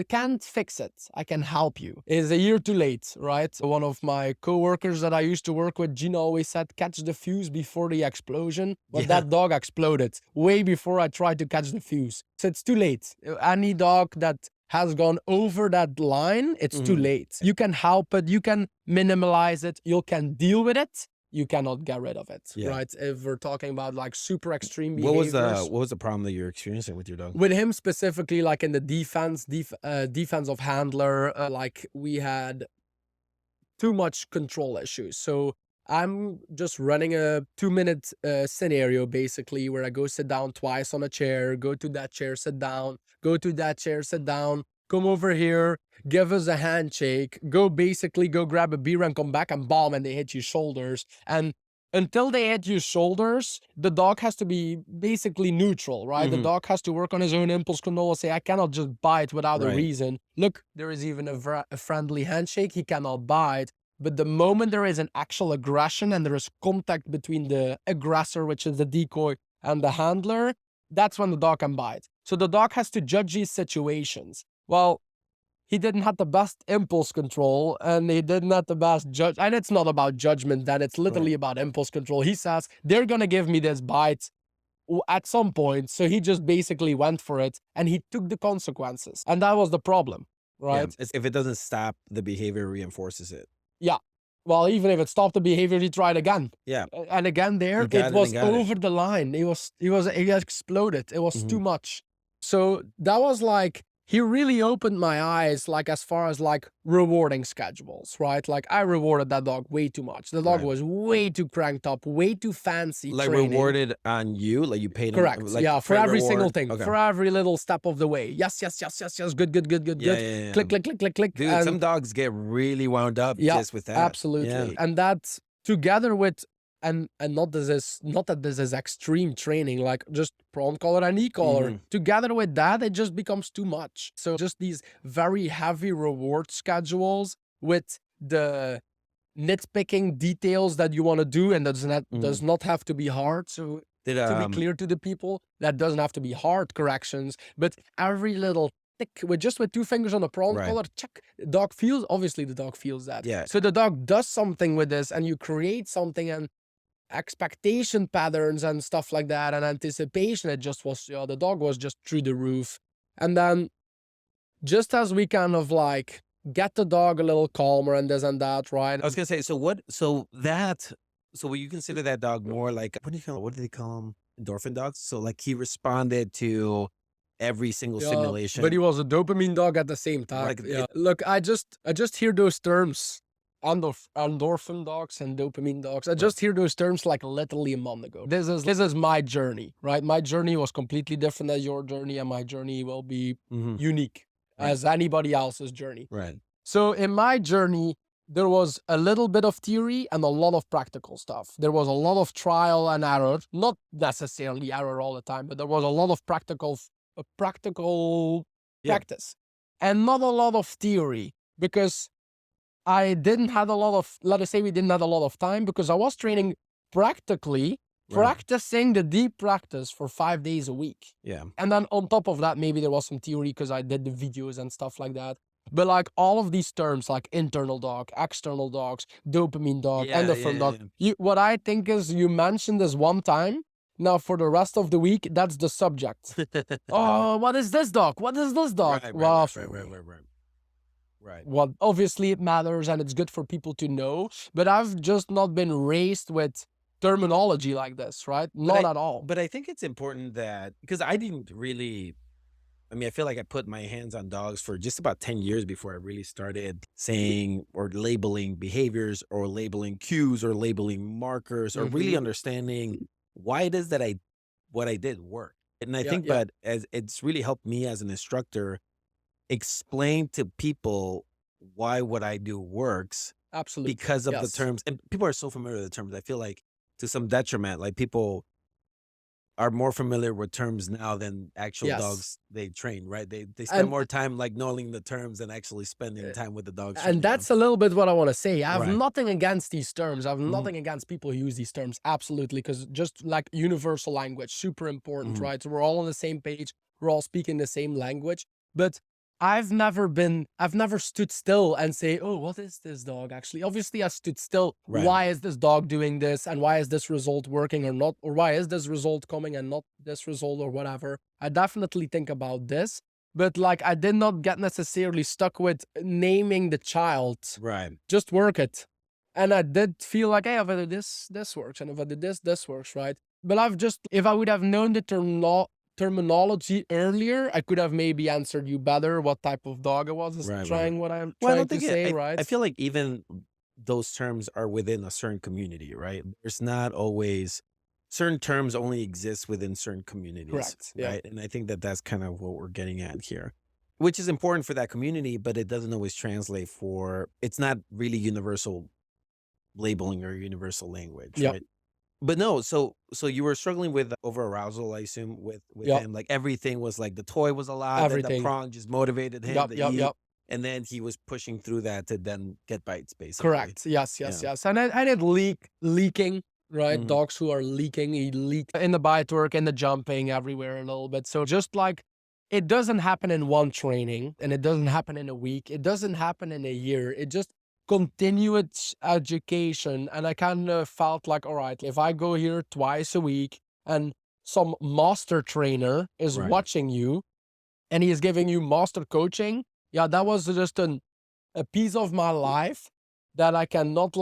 can't fix it. I can help you. It's a year too late, right? One of my coworkers that I used to work with, Gina, always said, catch the fuse before the explosion. But Yeah. that dog exploded way before I tried to catch the fuse. So it's too late. Any dog that has gone over that line, it's too Mhm. late. You can help it, you can minimalize it, you can deal with it. You cannot get rid of it, Yeah. right? If we're talking about like super extreme What behaviors. was the problem that you're experiencing with your dog? With him specifically, like in the defensive handler, like we had too much control issues. So I'm just running a 2-minute scenario basically, where I go sit down twice on a chair, go to that chair, sit down, go to that chair, sit down, come over here, give us a handshake, go grab a beer and come back, and bomb, and they hit your shoulders. And until they hit your shoulders, the dog has to be basically neutral, right? The Mhm. dog has to work on his own impulse control and say, I cannot just bite without a Right. reason. Look, there is even a friendly handshake. He cannot bite. But the moment there is an actual aggression and there is contact between the aggressor, which is the decoy, and the handler, that's when the dog can bite. So the dog has to judge these situations. Well, he didn't have the best impulse control, and he didn't have the best judge. And it's not about judgment, then it's literally about impulse control. He says, they're going to give me this bite at some point. So he just basically went for it and he took the consequences. And that was the problem, right? Yeah. If it doesn't stop, the behavior reinforces it. Yeah. Well, even if it stopped the behavior, he tried again. Yeah. And again there, You got it it was and got it. over the line. He exploded. It was too Mhm. much. So that was like, he really opened my eyes, like as far as like rewarding schedules, right? Like I rewarded that dog way too much. The dog Right. was way too cranked up, way too fancy Like training. rewarded on you, like you paid him. Correct. Like Yeah, for credit every single reward? thing, Okay. for every little step of the way. Yes, yes, yes, yes, yes. Good, good, good, good, Yeah, good. yeah, yeah. Click, click, click, click, click. Dude, and some dogs get really wound up yeah, just with that. absolutely. Yeah. And that together with and not that this is extreme training, like just prong collar and e-collar. Mhm. Together with that, it just becomes too much. So just these very heavy reward schedules with the nitpicking details that you want to do, and does not have to be hard. So Did to be clear to the people, that doesn't have to be hard corrections, but every little tick with 2 fingers on the prong Right. collar, check. The dog feels that. Yeah. So the dog does something with this, and you create something, and expectation patterns and stuff like that, and anticipation. It just was, the dog was just through the roof. And then just as we kind of like get the dog a little calmer and this and that, right? I was gonna say, so will you consider that dog more like what do they call them? Endorphin dogs? So like he responded to every single stimulation. But he was a dopamine dog at the same time. Like, Yeah. Look, I just hear those terms endorphin dogs and dopamine dogs. I just hear those terms like literally a month ago. This is my journey, right? My journey was completely different than your journey, and my journey will be Mhm. unique Right. as anybody else's journey. Right. So in my journey, there was a little bit of theory and a lot of practical stuff. There was a lot of trial and error, not necessarily error all the time, but there was a lot of practical Yeah. practice and not a lot of theory, because I didn't have a lot of, let us say we didn't have a lot of time, because I was training practically, Right. practicing the deep practice for 5 days a week. Yeah. And then on top of that, maybe there was some theory because I did the videos and stuff like that. But like all of these terms like internal dog, external dogs, dopamine dog, Yeah, endorphin yeah, dog, yeah. what I think is you mentioned this one time. Now for the rest of the week, that's the subject. Oh, what is this dog? What is this dog? Right, Well, right. Right. well, obviously it matters and it's good for people to know, but I've just not been raised with terminology like this, right? Not at all. But I think it's important that, because I didn't really, I mean, I feel like I put my hands on dogs for just about 10 years before I really started saying or labeling behaviors or labeling cues or labeling markers or really Mhm. understanding why it is that what I did worked. And I Yeah, think, yeah, but as it's really helped me as an instructor explain to people why what I do works absolutely. because of the Yes. terms. And people are so familiar with the terms. I feel like to some detriment, like people are more familiar with terms now than actual Yes. dogs they train, right? They spend And more time like knowing the terms than actually spending time with the dogs and training them. that's a little bit what I want to say. I have Right. nothing against these terms. I have Mhm, nothing against people who use these terms. Absolutely. Because just like universal language, super important, mhm. right? So we're all on the same page. We're all speaking the same language. But I've never stood still and say, oh, what is this dog actually? Obviously, I stood still. Right. Why is this dog doing this? And why is this result working or not? Or why is this result coming and not this result or whatever? I definitely think about this. But like I did not get necessarily stuck with naming the child. Right. Just work it. And I did feel like, hey, if I did this, this works. And if I did this works, right? But if I would have known the terminology earlier, I could have maybe answered you better what type of dog I was Right. trying what I'm Well, I trying don't to think it say, I right? feel like even those terms are within a certain community, right? There's not always certain terms only exist within certain communities, Correct. Yeah. right? And I think that that's kind of what we're getting at here, which is important for that community, but it doesn't always translate for, it's not really universal labeling or universal language, Yep. right? But no, so you were struggling with over arousal, I assume, with Yep. him. Like everything was like the toy was a lot, then the Everything. prong just motivated him Yep. to Yep. eat, Yep. and then he was pushing through that to then get bites, basically. Correct. Yes, yes, Yeah. yes. And I did leaking, right? Mhm. Dogs who are leaking, he leaked in the bite work, in the jumping, everywhere a little bit. So just like it doesn't happen in one training and it doesn't happen in a week, it doesn't happen in a year. It just continuous education. And I kind of felt like, all right, if I go here twice a week and some master trainer is Right. watching you and he is giving you master coaching, yeah, that was just a piece of my life that I cannot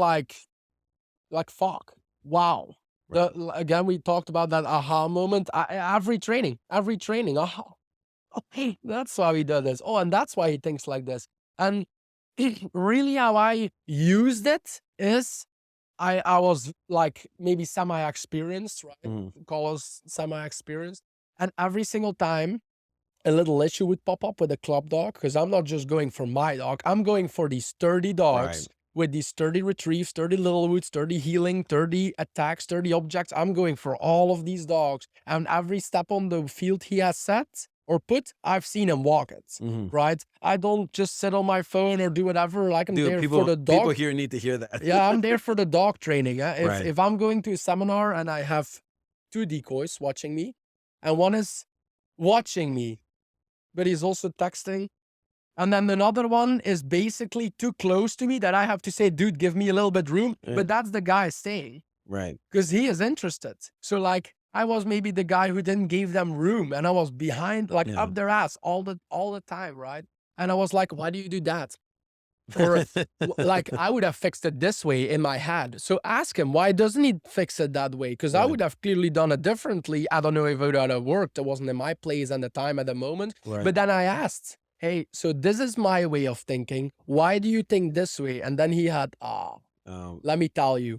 fuck. Wow. Right. Again, we talked about that aha moment. Every training, aha. Okay, that's why he does this. Oh, and that's why he thinks like this. And really, how I used it is I was like maybe semi-experienced, right? Mhm. Call us semi-experienced. And every single time a little issue would pop up with a club dog, because I'm not just going for my dog, I'm going for these sturdy Right. dogs with these sturdy retrieves, sturdy little woods, sturdy healing, sturdy attacks, sturdy objects. I'm going for all of these dogs. And every step on the field he has set or put, I've seen him walk it. Mhm. Right? I don't just sit on my phone or do whatever. Like I'm Dude, there for the people dog. here need to hear that. Yeah, I'm there for the dog training. If Right. if I'm going to a seminar and I have two decoys watching me, and one is watching me but he's also texting. And then another one is basically too close to me that I have to say, dude, give me a little bit room. Yeah. But that's the guy staying Right. because he is interested. So like I was maybe the guy who didn't give them room and I was behind, like Yeah. up their ass all the time, right? And I was like, why do you do that? Or like I would have fixed it this way in my head. So ask him, why doesn't he fix it that way? Because I Right. would have clearly done it differently. I don't know if it would have worked. It wasn't in my place and the time at the moment. Right. But then I asked hey, so this is my way of thinking. Why do you think this way? And then he had, Um, let me tell you.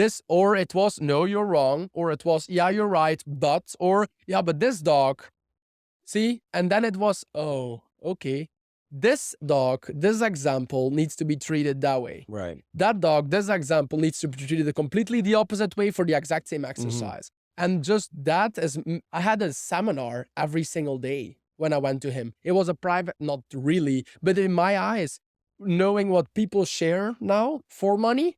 This, or it was, no, you're wrong. Or it was, yeah, you're right, but, or, yeah, but this dog, see? And then it was, oh, okay. This dog, this example needs to be treated that way. right. That dog, this example needs to be treated completely the opposite way for the exact same Mhm. exercise. And just that is, I had a seminar every single day when I went to him. It was a private, not really, but in my eyes, knowing what people share now for money,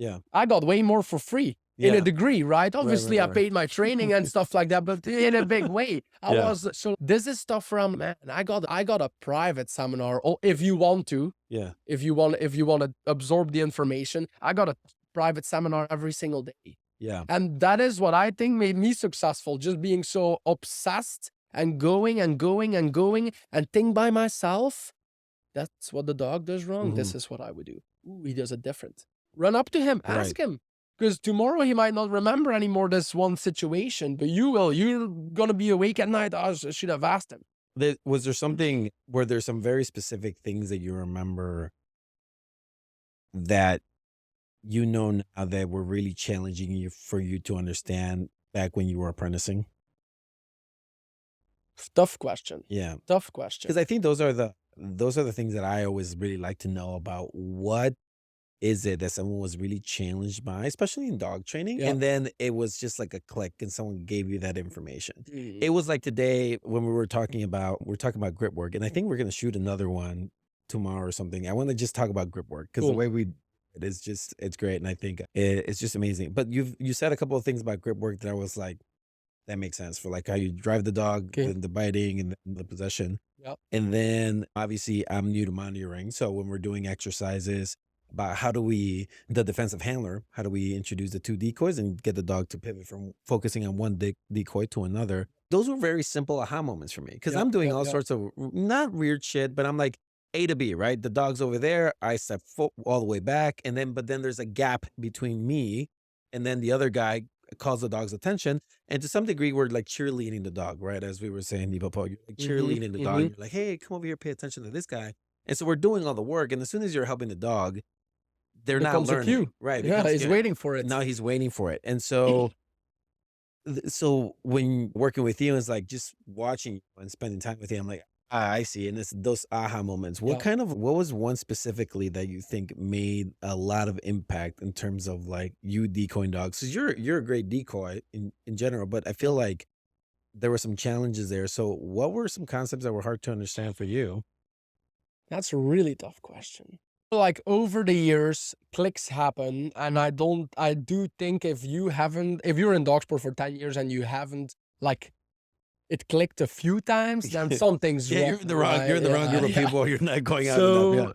Yeah. I got way more for free. In a Yeah. degree, right? Obviously, I right. paid my training and stuff like that, but in a big way. I Yeah. was so this is stuff from man. I got a private seminar. Or if you want to, Yeah. if you want to absorb the information, I got a private seminar every single day. Yeah. And that is what I think made me successful, just being so obsessed and going and going and going and think by myself. That's what the dog does wrong. Mhm. This is what I would do. Ooh, he does it different. Run up to him, ask Right. him. Because tomorrow he might not remember anymore this one situation, but you will. You're gonna be awake at night. I should have asked him. Were there some very specific things that you remember that you know now that were really challenging for you to understand back when you were apprenticing? Tough question. Yeah. Tough Because question. I think those are the things that I always really like to know about. What is it that someone was really challenged by, especially in dog training? Yeah. And then it was just like a click and someone gave you that information. Mm. It was like today when we're talking about grip work, and I think we're gonna shoot another one tomorrow or something. I want to just talk about grip work because the Cool. way it is just it's great, and I think it's just amazing. But you said a couple of things about grip work that I was like, that makes sense for like how you drive the dog, Okay. the biting, and the possession. Yep. And then obviously I'm new to monitoring. So when we're doing exercises about the defensive handler, how do we introduce the two decoys and get the dog to pivot from focusing on one decoy to another? Those were very simple aha moments for me because Yep. I'm doing Yep. all Yep. sorts of not weird shit, but I'm like A to B, right? The dog's over there. I step all the way back. But then there's a gap between me and then the other guy calls the dog's attention. And to some degree, we're like cheerleading the dog, right? As we were saying, Nipopo, you're like Mm-hmm. cheerleading the dog. Mm-hmm. You're like, hey, come over here, pay attention to this guy. And so we're doing all the work. And as soon as you're helping the dog, they're not Becomes a learning, cue. right? It Yeah, becomes he's waiting for it. now he's waiting for it. And so, so when working with you, it's like just watching you and spending time with you. I'm like, I see. And it's those aha moments. Yeah. What was one specifically that you think made a lot of impact in terms of like you decoying dogs? Because you're a great decoy in general, but I feel like there were some challenges there. So what were some concepts that were hard to understand for you? That's a really tough question. Like over the years, clicks happen, and I do think if you're in dog sport for 10 years and you haven't like it clicked a few times, then something's Yeah, wrong. you're in the wrong. Right? You're in the wrong Yeah, group of yeah. people. You're not going out enough. Yeah. So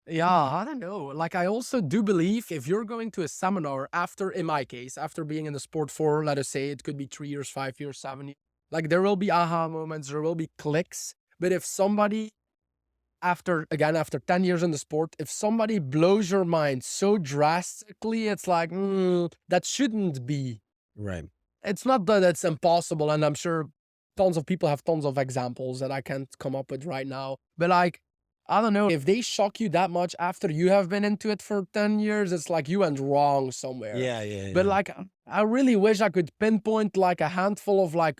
yeah, I don't know. Like I also do believe if you're going to a seminar after, in my case, after being in the sport for, let us say, it could be 3 years, 5 years, 7 years, like there will be aha moments, there will be clicks. But if somebody after 10 years in the sport, if somebody blows your mind so drastically, it's like, that shouldn't be. Right. It's not that it's impossible. And I'm sure tons of people have tons of examples that I can't come up with right now. But like, I don't know, if they shock you that much after you have been into it for 10 years, it's like you went wrong somewhere. Yeah. Yeah. But yeah. like, I really wish I could pinpoint like a handful of like,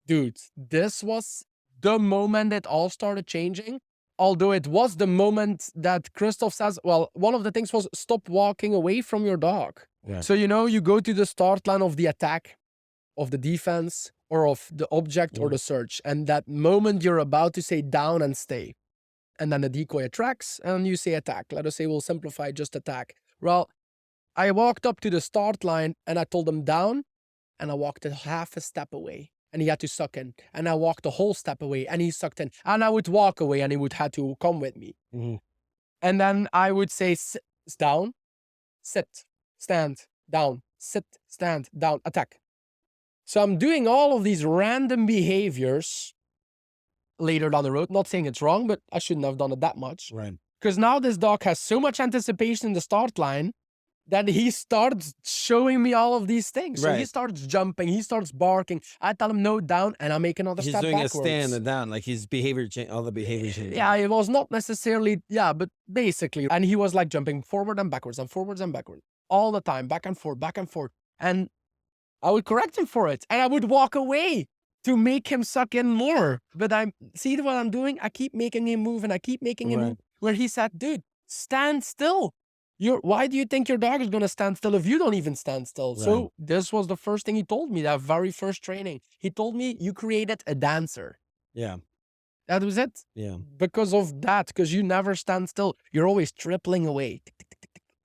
dude, this was the moment it all started changing. Although it was the moment that Christoph says, well, one of the things was stop walking away from your dog. Yeah. So, you go to the start line of the attack, of the defense, or of the object or the search. And that moment you're about to say down and stay. And then the decoy attracts and you say attack. Let us say we'll simplify just attack. Well, I walked up to the start line and I told him down and I walked a half a step away and he had to suck in. And I walked a whole step away and he sucked in. And I would walk away and he would have to come with me. Mhm. And then I would say down, sit, stand, down, sit, stand, down, attack. So I'm doing all of these random behaviors later down the road. Not saying it's wrong, but I shouldn't have done it that much. Right. Because now this dog has so much anticipation in the start line then he starts showing me all of these things. So he Right. starts jumping, he starts barking. I tell him no, down, and I make another He's step doing a stand backwards. and down, like his behavior change, all the behavior Yeah, changing. it was not necessarily, yeah, but basically. And he was like jumping forward and forwards and backwards all the time, back and forth, back and forth. And I would correct him for it, and I would walk away to make him suck in more. But I'm see what I'm doing? I keep making him move and I keep making him Right. move. Where he said, dude, stand still. Why do you think your dog is gonna stand still if you don't even stand still? Right. So this was the first thing he told me, that very first training. He told me, you created a dancer. Yeah. That was it. Yeah. Because of that, because you never stand still. You're always tripling away.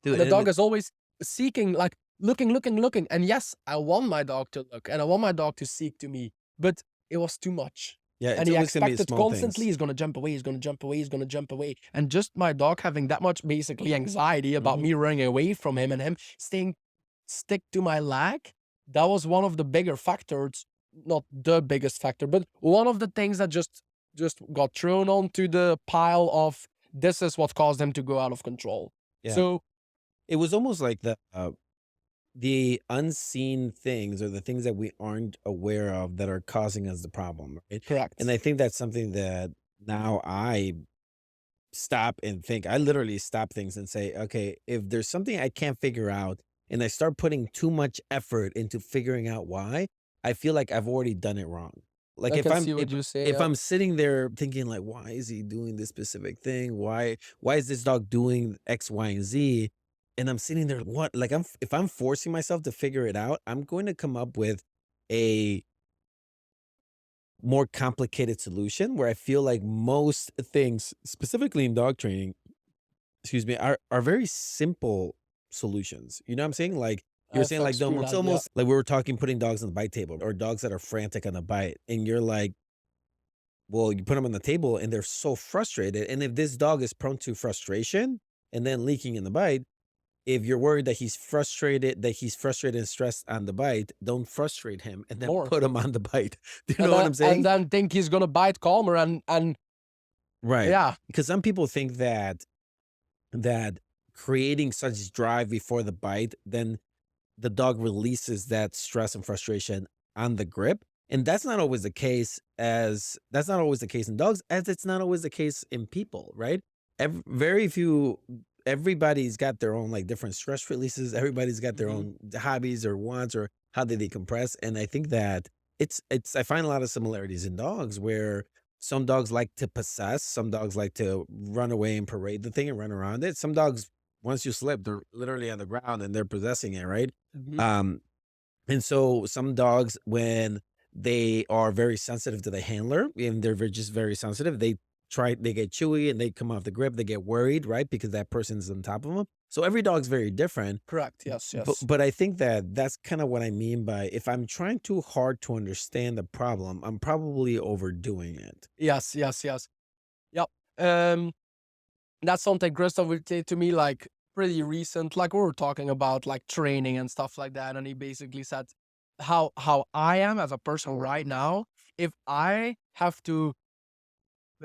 Dude, And the and dog is always seeking, like looking. And yes, I want my dog to look and I want my dog to seek to me, but it was too much. yeah, And it's he always gonna be expected small constantly, things. he's gonna jump away, he's gonna jump away, he's gonna jump away. And just my dog having that much basically anxiety about Mhm. me running away from him and him staying stick to my leg, that was one of the bigger factors, not the biggest factor, but one of the things that just got thrown onto the pile of this is what caused him to go out of control. Yeah. So It was almost like the unseen things or the things that we aren't aware of that are causing us the problem, right? And correct. I think that's something that now I stop and think. I literally stop things and say, okay, if there's something I can't figure out and I start putting too much effort into figuring out why, I feel like I've already done it wrong. Like I can see what you say. if Yep. I'm sitting there thinking like, why is he doing this specific thing? Why is this dog doing X, Y, and Z? And I'm sitting there, what? Like if I'm forcing myself to figure it out, I'm going to come up with a more complicated solution where I feel like most things, specifically in dog training, excuse me, are very simple solutions. You know what I'm saying? Like you were saying, like it's Verschueren, yeah. almost like we were talking putting dogs on the bite table or dogs that are frantic on the bite, and you're like, well, you put them on the table and they're so frustrated. And if this dog is prone to frustration and then leaking in the bite, if you're worried that he's frustrated and stressed on the bite, don't frustrate him and then More. put him on the bite. Do you know what I'm And saying? then think he's gonna bite calmer and Right. yeah, Because some people think that creating such drive before the bite, then the dog releases that stress and frustration on the grip. And that's not always the case in dogs, as it's not always the case in people, right? Very few everybody's got their own like different stress releases. Everybody's got their mhm, own hobbies or wants or how they decompress. And I think that it's I find a lot of similarities in dogs where some dogs like to possess, some dogs like to run away and parade the thing and run around it. Some dogs, once you slip, they're literally on the ground and they're possessing it, right? mhm, Um, and so some dogs, when they are very sensitive to the handler and just very sensitive, they get chewy and they come off the grip, they get worried, right? Because that person's on top of them. So every dog's very different. correct. Yes, But yes. but I think that that's kind of what I mean by if I'm trying too hard to understand the problem, I'm probably overdoing it. Yes, yes, yes. Yep. Um, that's something Christoph would say to me like pretty recent. Like we were talking about like training and stuff like that, and he basically said how I am as a person right now. If I have to,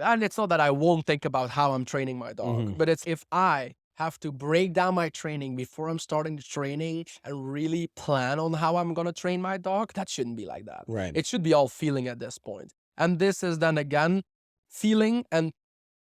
and it's not that I won't think about how I'm training my dog, Mhm. but it's if I have to break down my training before I'm starting the training and really plan on how I'm gonna train my dog, that shouldn't be like that. Right. It should be all feeling at this point. And this is then again feeling and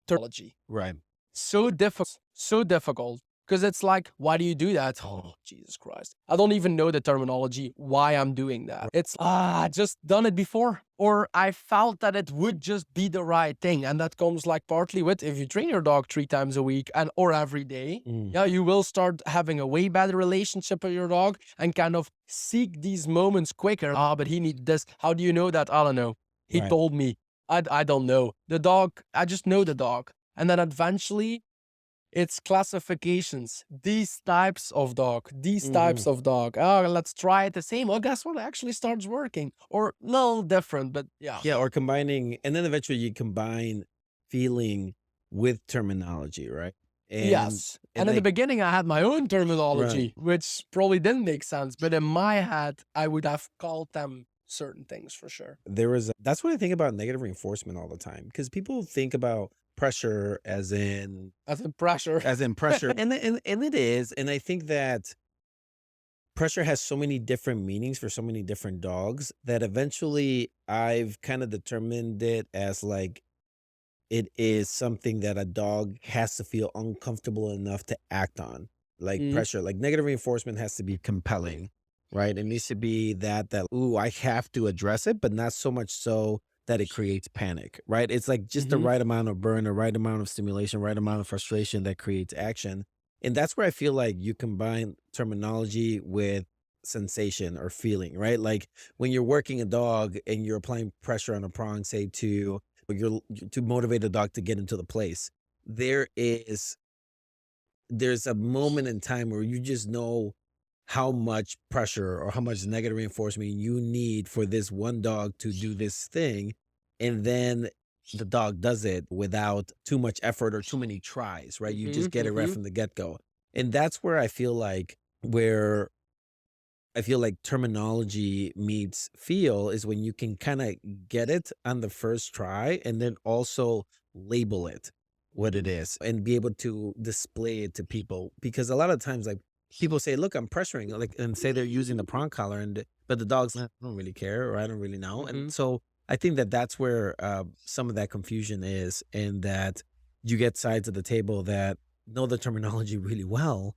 terminology. Right. So difficult. Because it's like, why do you do that? Oh, Jesus Christ. I don't even know the terminology, why I'm doing that. It's, I just done it before. Or I felt that it would just be the right thing. And that comes like partly with if you train your dog 3 times a week and or every day, Mm. yeah, you will start having a way better relationship with your dog and kind of seek these moments quicker. Ah, but he needs this. How do you know that? I don't know. He Right. told me. I don't know. The dog, I just know the dog. And then eventually it's classifications. These types of dog, these types Mhm. of dog. Oh, let's try it the same. Oh, guess what? It actually starts working. Or a little different, but yeah. Yeah, or combining, and then eventually you combine feeling with terminology, right? And Yes. and And in the like beginning, I had my own right. terminology, which probably didn't make sense. But in my head, I would have called them certain things for sure. There was that's what I think about negative reinforcement all the time because people think about pressure As in pressure. as in pressure, and it is, and I think that pressure has so many different meanings for so many different dogs that eventually I've kind of determined it as like it is something that a dog has to feel uncomfortable enough to act on. Like Mhm, pressure, like negative reinforcement has to be compelling, right? It needs to be that, ooh, I have to address it, but not so much so that it creates panic, right? It's like just the mhm, right amount of burn, the right amount of stimulation, right amount of frustration that creates action. And that's where I feel like you combine terminology with sensation or feeling, right? Like when you're working a dog and you're applying pressure on a prong, say to motivate a dog to get into the place. There is there's a moment in time where you just know how much pressure or how much negative reinforcement you need for this one dog to do this thing, and then the dog does it without too much effort or too many tries, right? You mhm, just get it right mhm, from the get-go. And that's where where I feel like terminology meets feel is when you can kind of get it on the first try and then also label it what it is and be able to display it to people. Because a lot of times, like people say, look, I'm pressuring, like, and say they're using the prong collar, but the dog's like, I don't really care or I don't really know. And mhm, so I think that that's where some of that confusion is, and that you get sides of the table that know the terminology really well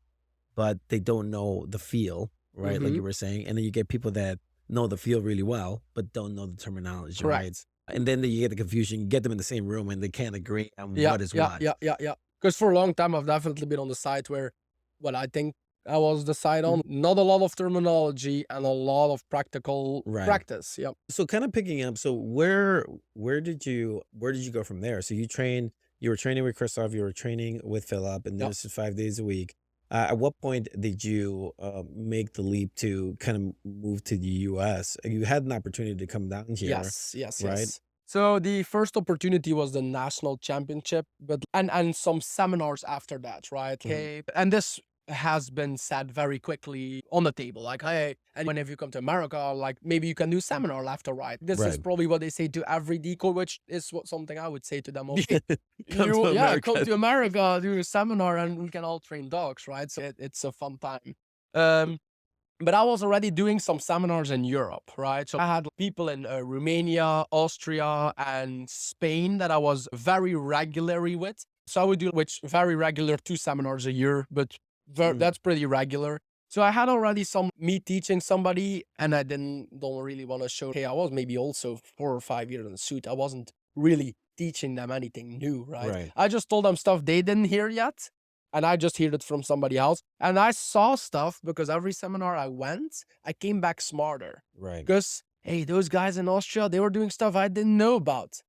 but they don't know the feel, right? Like mhm. you were saying. And then you get people that know the feel really well, but don't know the terminology, right? Correct. And then you get the confusion. You get them in the same room and they can't agree on Yeah, what is yeah, what. yeah, yeah, yeah. Because for a long time, I've definitely been on the side where, well, I think I was the side Mhm. on not a lot of terminology and a lot of practical Right. practice. Yep. So kind of picking up, so where did you go from there? So you were training with Christoph, you were training with Philip, and Yep. this is 5 days a week. At what point did you make the leap to kind of move to the US? You had an opportunity to come down here, Yes, yes, right? yes. So the first opportunity was the national championship, but and some seminars after that, right? Mhm. Okay, and this has been said very quickly on the table, like, hey, and when if you come to America, like maybe you can do seminar after, right? This is Right. probably what they say to every decoy, which is what something I would say to them. Okay, Come to you yeah, come America. to America, do a seminar, and we can all train dogs, right? So it's a fun time. Um, but I was already doing some seminars in Europe, right? So I had people in Romania, Austria, and Spain that I was very regularly with. So I would do which very regular 2 seminars a year, but Mhm. that's pretty regular. So I had already some me teaching somebody, and I don't really want to show. Hey, I was maybe also 4 or 5 years in the suit. I wasn't really teaching them anything new, right? Right. I just told them stuff they didn't hear yet, and I just heard it from somebody else. And I saw stuff because every seminar I went, I came back smarter. Right. Because, hey, those guys in Austria, they were doing stuff I didn't know about.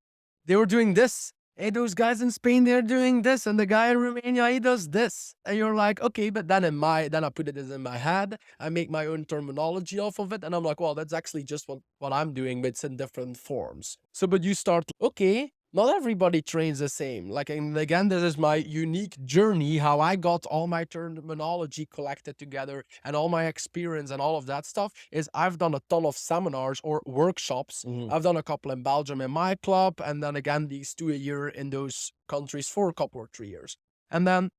They were doing this. Hey, those guys in Spain, they're doing this. And the guy in Romania, he does this. And you're like, okay, but then I put it in my head. I make my own terminology off of it. And I'm like, well, that's actually just what I'm doing, but it's in different forms. So, but you start, okay, not everybody trains the same. Like, and again, this is my unique journey, how I got all my terminology collected together and all my experience and all of that stuff is I've done a ton of seminars or workshops. Mhm. I've done a couple in Belgium in my club, and then again, these 2 a year in those countries for a couple or 3 years. And then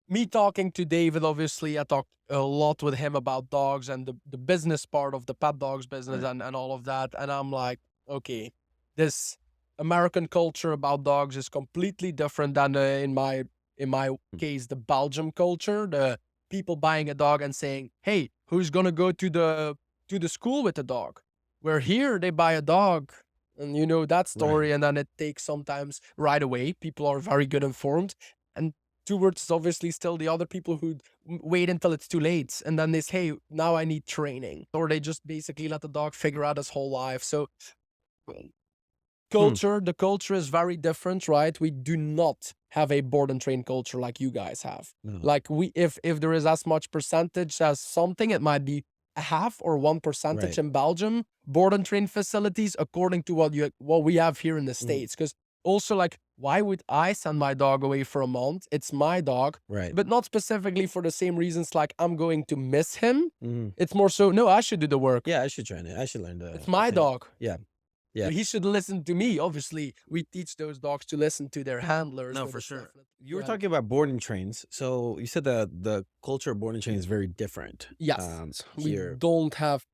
me talking to David, obviously, I talked a lot with him about dogs and the business part of the pet dogs business Right. and all of that. And I'm like, okay, this American culture about dogs is completely different than in my Mm. case, the Belgium culture, the people buying a dog and saying, hey, who's gonna go to the school with the dog? Where here they buy a dog and you know that Right. story, and then it takes sometimes right away. People are very good informed. And towards obviously still the other people who wait until it's too late and then they say, hey, now I need training, or they just basically let the dog figure out his whole life. So well, Hmm. the culture is very different, right? We do not have a board and train culture like you guys have. No. Like we if there is as much percentage as something, it might be a half or 1% Right. in Belgium board and train facilities according to what we have here in the Mhm. States. Because also, like, why would I send my dog away for a month? It's my dog, Right. but not specifically for the same reasons like I'm going to miss him. Mhm. It's more so, no, I should do the work. Yeah, I should try it. I should learn It's the my thing. dog. Yeah. Yeah. He should listen to me. Obviously, we teach those dogs to listen to their handlers. No, but for it's sure. definitely- You were yeah. talking about boarding trains. So you said the culture of boarding train is very different Yes, we here. don't have.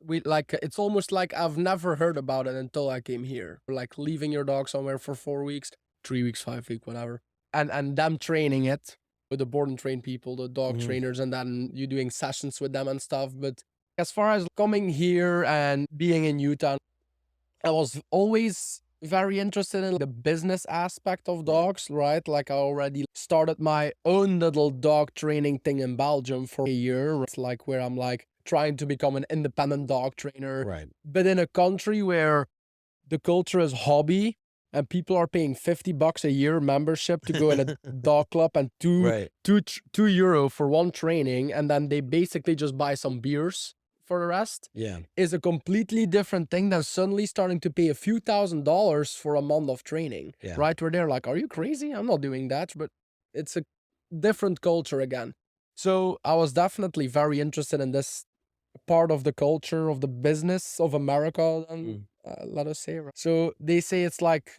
We like it's almost like I've never heard about it until I came here. Like leaving your dog somewhere for 4 weeks, 3 weeks, 5 weeks, whatever, and them training it with the board and train people, the dog Mhm. trainers, and then you doing sessions with them and stuff. But as far as coming here and being in Utah, I was always very interested in the business aspect of dogs, right? Like I already started my own little dog training thing in Belgium for a year. It's like where I'm like trying to become an independent dog trainer, Right. but in a country where the culture is hobby and people are paying $50 a year membership to go in a dog club and Right. two euro for one training, and then they basically just buy some beers for the rest, Yeah. is a completely different thing than suddenly starting to pay a few $1,000s for a month of training. Yeah. Right? Where they're like, are you crazy? I'm not doing that. But it's a different culture again. So I was definitely very interested in this part of the culture of the business of America, and Mm. let us say. So they say it's like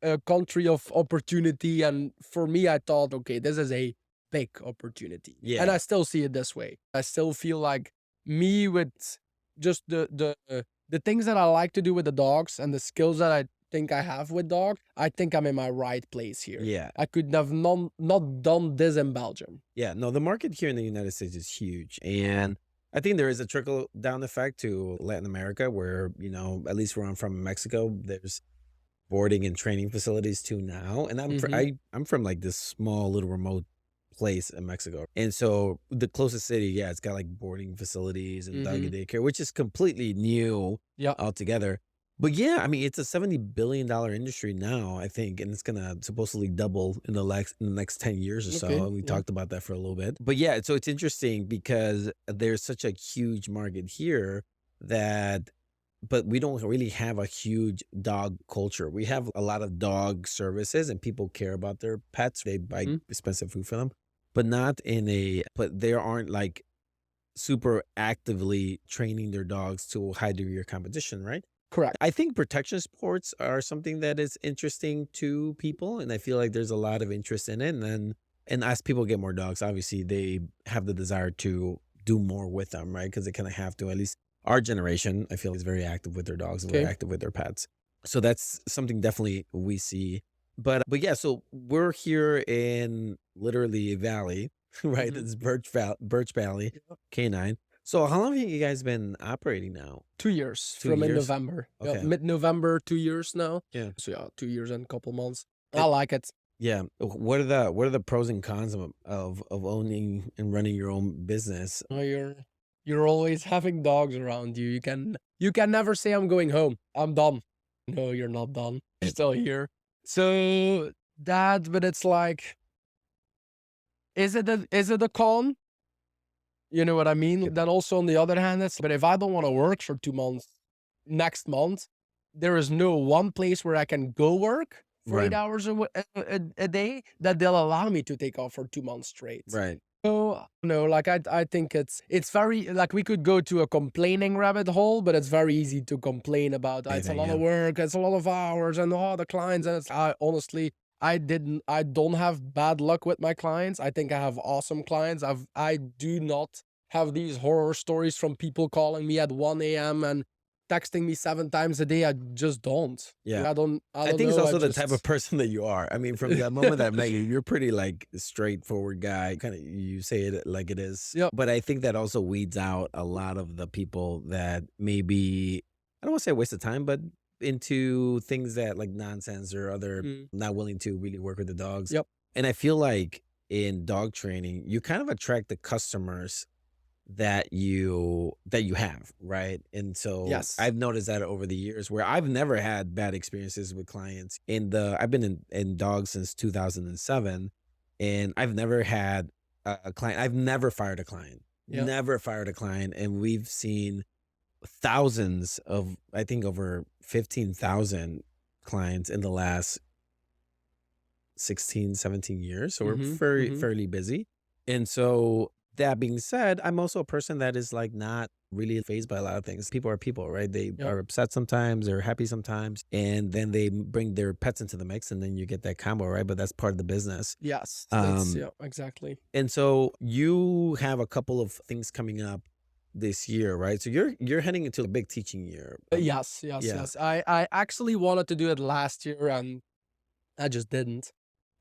a country of opportunity, and for me, I thought, okay, this is a big opportunity, and Yeah. I still see it this way. I still feel like me with just the things that I like to do with the dogs and the skills that I think I have with dogs. I think I'm in my right place here. Yeah. I could have not done this in Belgium. Yeah. No, the market here in the United States is huge. And I think there is a trickle down effect to Latin America where, at least where I'm from in Mexico, there's boarding and training facilities too now. And I'm from like this small little remote place in Mexico. And so the closest city, yeah, it's got like boarding facilities and doggy daycare, which is completely new Yeah. altogether. But yeah, I mean, it's a $70 billion industry now, I think, and it's gonna supposedly double in the next 10 years or so. Okay. And we Yeah. talked about that for a little bit. But yeah, so it's interesting because there's such a huge market here that but we don't really have a huge dog culture. We have a lot of dog services and people care about their pets. They buy Mhm. expensive food for them, but but they aren't like super actively training their dogs to a high degree of competition, right? Correct. I think protection sports are something that is interesting to people, and I feel like there's a lot of interest in it. And as people get more dogs, obviously they have the desire to do more with them, right? Because they kind of have to. At least our generation, I feel, is very active with their dogs and very Okay. active with their pets. So that's something definitely we see. But yeah, so we're here in literally a valley, right? Mhm. It's Birch Valley, Yeah. Canine. So how long have you guys been operating now? 2 years 2 from in years? November. Yeah, Okay. mid-November, 2 years now. Yeah. So yeah, 2 years and a couple months. I And like it. yeah, what are the pros and cons of owning and running your own business? You're always having dogs around you. You can never say I'm going home. I'm done. No, you're not done. You're still here. So but it's like, is it a con? You know what I mean? Then also on the other hand, but if I don't want to work for 2 months next month, there is no one place where I can go work for Right. 8 hours a day that they'll allow me to take off for 2 months straight. Right. So no, like I think it's very like we could go to a complaining rabbit hole, but it's very easy to complain about. It's a Anything, lot of yeah. work, it's a lot of hours, and the clients. And I honestly, I don't have bad luck with my clients. I think I have awesome clients. I do not have these horror stories from people calling me at 1 a.m. and texting me 7 times a day. I just don't. Yeah. I don't I think it's know. I also the type of just person that you are. I mean, from the moment that I met you, you're pretty like straightforward guy. Kind of you say it like it is. Yep. But I think that also weeds out a lot of the people that maybe I don't want to say a waste of time, but into things that like nonsense or other Mm. not willing to really work with the dogs. Yep. And I feel like in dog training, you kind of attract the customers that you have, right? And so Yes. I've noticed that over the years where I've never had bad experiences with clients. I've been in dogs since 2007, and I've never had a client. I've never fired a client. Yep. Never fired a client, and we've seen thousands of, I think over 15,000 clients in the last 16, 17 years. So we're Mhm. very Mhm. fairly busy. And so That being said, I'm also a person that is, like, not really fazed by a lot of things. People are people, right? They Yep. are upset sometimes, they're happy sometimes, and then they bring their pets into the mix, and then you get that combo, right? But that's part of the business. Yes, that's, Um, yeah, exactly. and so you have a couple of things coming up this year, right? So you're heading into a big teaching year. Yes, yes, Yeah. yes. I actually wanted to do it last year and I just didn't.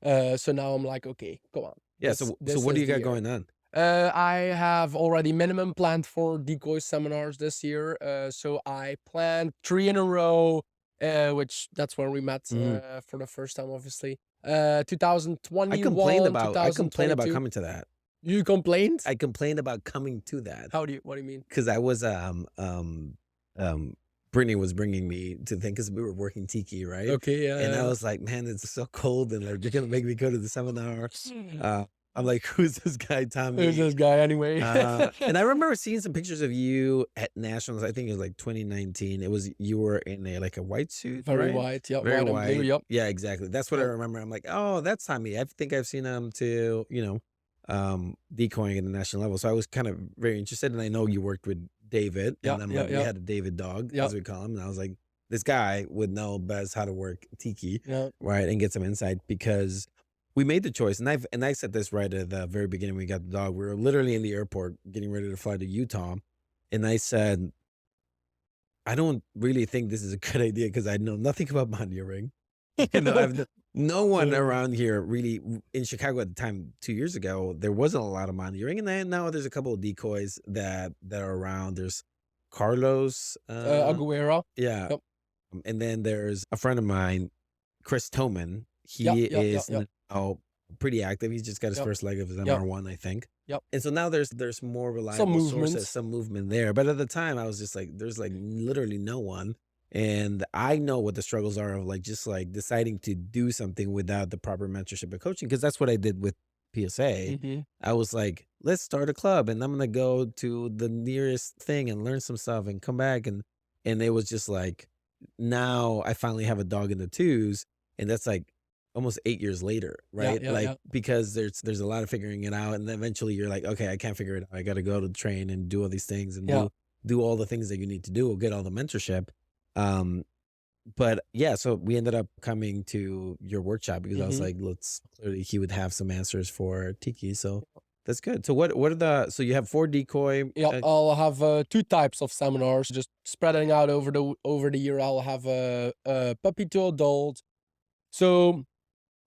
So now I'm like, okay, come on. Yeah, This so this what do is you the got year. going on? I have already minimum planned for decoy seminars this year. So I planned 3 in a row, which that's where we met Mhm. for the first time, obviously. I complained about 2022. coming to that. You complained? I complained about coming to that. What do you mean? 'Cause I was, Brittany was bringing me to think, because we were working tiki, right? Okay, And I yeah, was like, "Man, it's so cold, and, like, you're gonna make me go to the seminar." yeah. Uh, I'm like, "Who's this guy, Who's Tommy?" this guy anyway? And I remember seeing some pictures of you at nationals. I think it was, like, 2019. You were in a, like, a white suit, Very right? white, yeah, Very white and blue, white. yep, Yeah, exactly. That's what I yep, remember. I'm like, "Oh, that's Tommy. I think I've seen him too," decoying at the national level. So I was kind of very interested, and I know you worked with David, yeah, and I'm yeah, like, we yeah, had a David dog, yeah, as we call him, and I was like, this guy would know best how to work tiki, yeah. right, and get some insight, because we made the choice, and I said this right at the very beginning when we got the dog. We were literally in the airport getting ready to fly to Utah, and I said, I don't really think this is a good idea because I know nothing about monitoring. I've no one Uh, around here really in Chicago at the time 2 years ago. There wasn't a lot of monitoring, and then now there's a couple of decoys that are around. There's Carlos, Aguero, yeah, yep, and then there's a friend of mine, Chris Toman. yep, He yep, yep, is yep, now pretty active. He's just got his yep, first leg of his yep, MR1, I think. yep. And so now there's more Some reliable sources, movement. some movement there. But at the time, I was just like, there's like literally no one. And I know what the struggles are of, like, just like deciding to do something without the proper mentorship and coaching, because that's what I did with PSA. Mhm. I was like, let's start a club, and I'm gonna go to the nearest thing and learn some stuff and come back, and it was just like, now I finally have a dog in the twos, and that's like almost 8 years later, Yeah, right? yeah, Like, yeah, because there's a lot of figuring it out, and then eventually you're like, okay, I can't figure it out. I got to go to the train and do all these things and yeah. do all the things that you need to do, get all the mentorship. Um, but yeah, so we ended up coming to your workshop because I was Mhm. like, let's clearly he would have some answers for Tiki. So that's good. So what are the so you have 4 decoy Yep, I'll have, 2 types of seminars just spreading out over the year. I'll have a puppy to adult. So,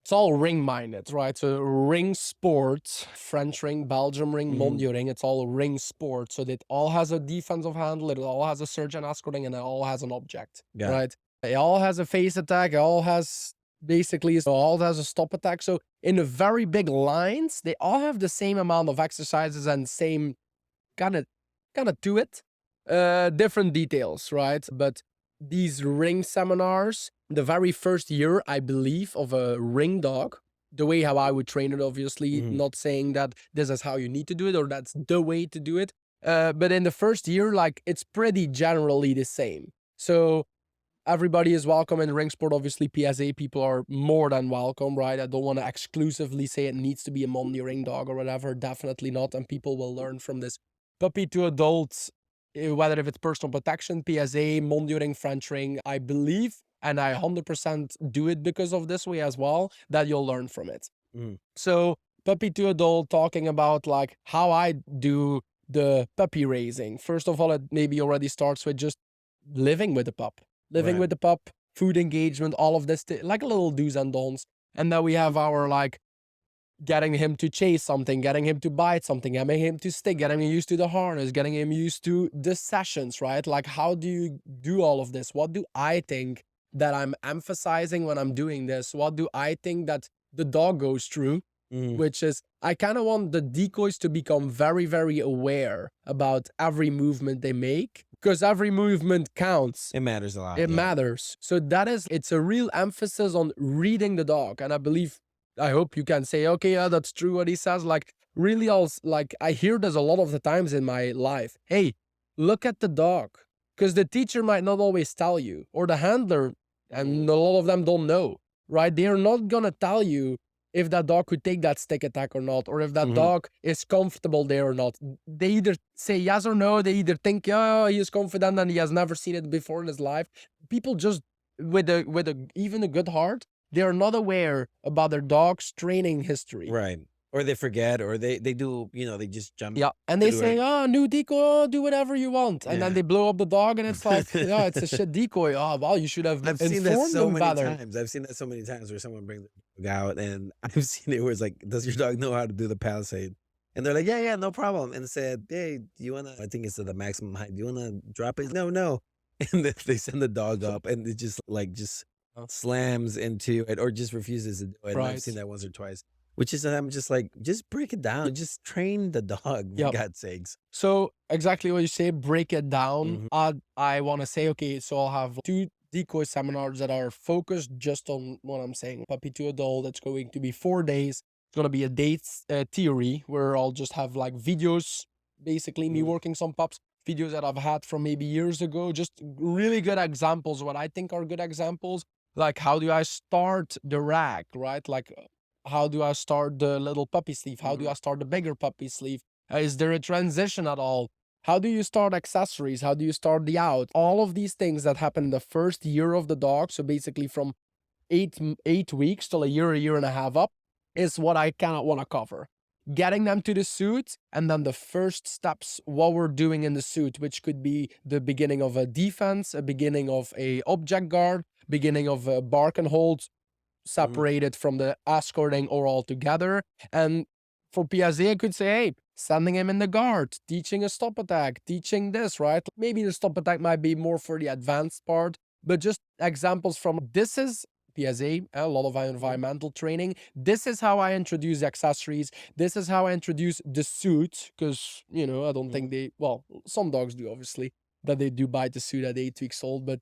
it's all ring-minded, right? So, ring sport, French ring, Belgium ring, mhm, Mondio ring, it's all ring sport. So, it all has a defensive handle, it all has a surge and escorting, and it all has an object, got it. right? It all has a face attack, it all has basically, so all has a stop attack. So, in the very big lines, they all have the same amount of exercises and same kinda kinda to it. Different details, right? But these ring seminars, the very first year, I believe, of a ring dog, the way how I would train it, obviously, Mhm, not saying that this is how you need to do it or that's the way to do it. But in the first year, like it's pretty generally the same. So everybody is welcome in ring sport. Obviously, PSA people are more than welcome, right? I don't want to exclusively say it needs to be a Monday ring dog or whatever. Definitely not. And people will learn from this. Puppy to adults, whether if it's personal protection, PSA, Monday ring, French ring, I believe, and I 100% do it because of this way as well, that you'll learn from it. mhm, So, puppy to adult, talking about like how I do the puppy raising. First of all, it maybe already starts with just living with the pup, living right. with the pup, food engagement, all of this, like a little do's and don'ts. And then we have our like getting him to chase something, getting him to bite something, getting him to stick, getting him used to the harness, getting him used to the sessions, right? Like, how do you do all of this? What do I think that I'm emphasizing when I'm doing this? What do I think that the dog goes through? Mhm. Which is, I kind of want the decoys to become very, very aware about every movement they make because every movement counts. It matters a lot, It yeah. matters. So it's a real emphasis on reading the dog. And I believe, I hope you can say, okay, yeah, that's true what he says. Like, really, like, I hear this a lot of the times in my life. Hey, look at the dog. Because the teacher might not always tell you, or the handler, and a lot of them don't know, right? They're not going to tell you if that dog could take that stick attack or not, or if that Mhm. dog is comfortable there or not. They either say yes or no. They either think, yeah, he is confident and he has never seen it before in his life. People just with a even a good heart, they are not aware about their dog's training history. Right. Or they forget, or they do, they just jump Yeah, and they to say, it. "Oh, new decoy, oh, do whatever you want," and then Yeah. they blow up the dog, and it's like, "Yeah, it's a shit decoy." Oh, well, you should have I've seen that informed so them many better. times. I've seen that so many times where someone brings the dog out, and I've seen it where it's like, "Does your dog know how to do the palisade?" And they're like, "Yeah, yeah, no problem." And said, "Hey, do you wanna?" I think it's at the maximum height. "Do you wanna drop it?" "No, no." And then they send the dog up, and it just Uh, slams into it, or just refuses to do it. And I've seen Right. that once or twice. Which is, I'm just like, just break it down. Just train the dog, for Yep. God's sakes. So exactly what you say, break it down. Mhm, I want to say, okay, so I'll have two decoy seminars that are focused just on what I'm saying, puppy to adult. It's going to be 4 days. It's going to be a dates theory where I'll just have like videos, basically me mhm, working some pups, videos that I've had from maybe years ago, just really good examples, what I think are good examples. Like how do I start the rack, right? Like how do I start the little puppy sleeve? How do mhm, I start the bigger puppy sleeve? Is there a transition at all? How do you start accessories? How do you start the out? All of these things that happen in the first year of the dog, so basically from 8 weeks till a year and a half up, is what I cannot want to cover. Getting them to the suit, and then the first steps, what we're doing in the suit, which could be the beginning of a defense, a beginning of a object guard, beginning of a bark and hold, mhm, separated from the escorting or all together. And for PSA, I could say, hey, sending him in the guard, teaching a stop attack, teaching this, right? Maybe the stop attack might be more for the advanced part, but just examples from this is PSA, a lot of mhm, environmental training. This is how I introduce accessories. This is how I introduce the suit, because, I don't mhm. think well, some dogs do, obviously, that they do buy the suit at 8 weeks old, but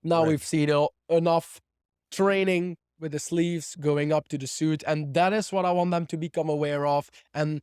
now Right. we've seen enough training with the sleeves going up to the suit, and that is what I want them to become aware of. And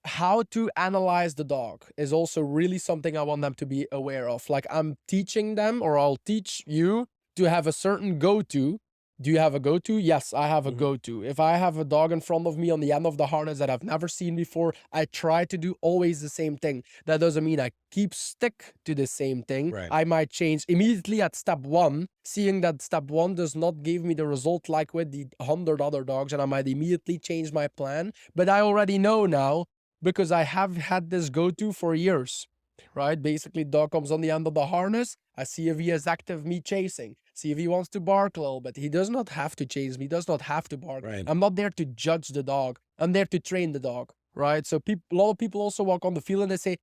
how to analyze the dog is also really something I want them to be aware of. Like I'm teaching them, or I'll teach you to have a certain go-to. Do you have a go-to? Yes, I have a Mhm. go-to. If I have a dog in front of me on the end of the harness that I've never seen before, I try to do always the same thing. That doesn't mean I keep stick to the same thing. Right. I might change immediately at step one, seeing that step one does not give me the result like with the 100 other dogs, and I might immediately change my plan. But I already know now because I have had this go-to for years, right? Basically, dog comes on the end of the harness. I see if he is active, me chasing. See if he wants to bark a little bit. He does not have to chase me. He does not have to bark. Right. I'm not there to judge the dog. I'm there to train the dog, right? So a lot of people also walk on the field and they say,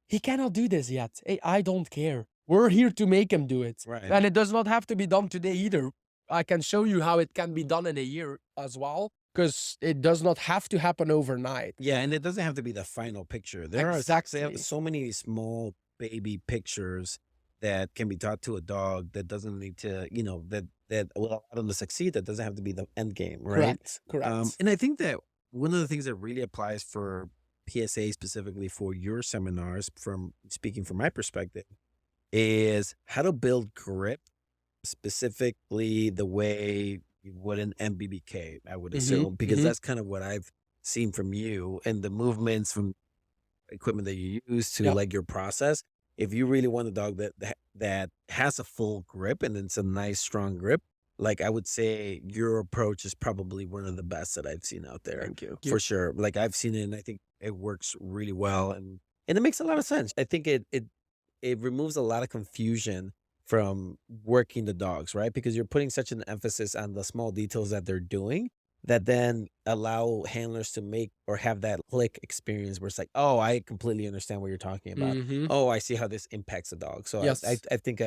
he cannot do this yet. Hey, I don't care. We're here to make him do it. Right. And it does not have to be done today either. I can show you how it can be done in a year as well, because it does not have to happen overnight. Yeah, and it doesn't have to be the final picture. There are Exactly. so many small baby pictures that can be taught to a dog that doesn't need to, that will allow them to succeed. That doesn't have to be the end game, right? Correct. Correct. And I think that one of the things that really applies for PSA specifically for your seminars, from speaking from my perspective, is how to build grip specifically the way you would an MBBK, I would Mm-hmm. assume, because Mm-hmm. that's kind of what I've seen from you and the movements from equipment that you use to Yep. like your process. If you really want a dog that has a full grip and it's a nice strong grip, like I would say your approach is probably one of the best that I've seen out there Thank you. for sure. Like I've seen it and I think it works really well and it makes a lot of sense. I think it removes a lot of confusion from working the dogs, right? Because you're putting such an emphasis on the small details that they're doing that then allow handlers to make or have that click experience where it's like, oh, I completely understand what you're talking about. Mm-hmm. Oh, I see how this impacts the dog. So Yes. I think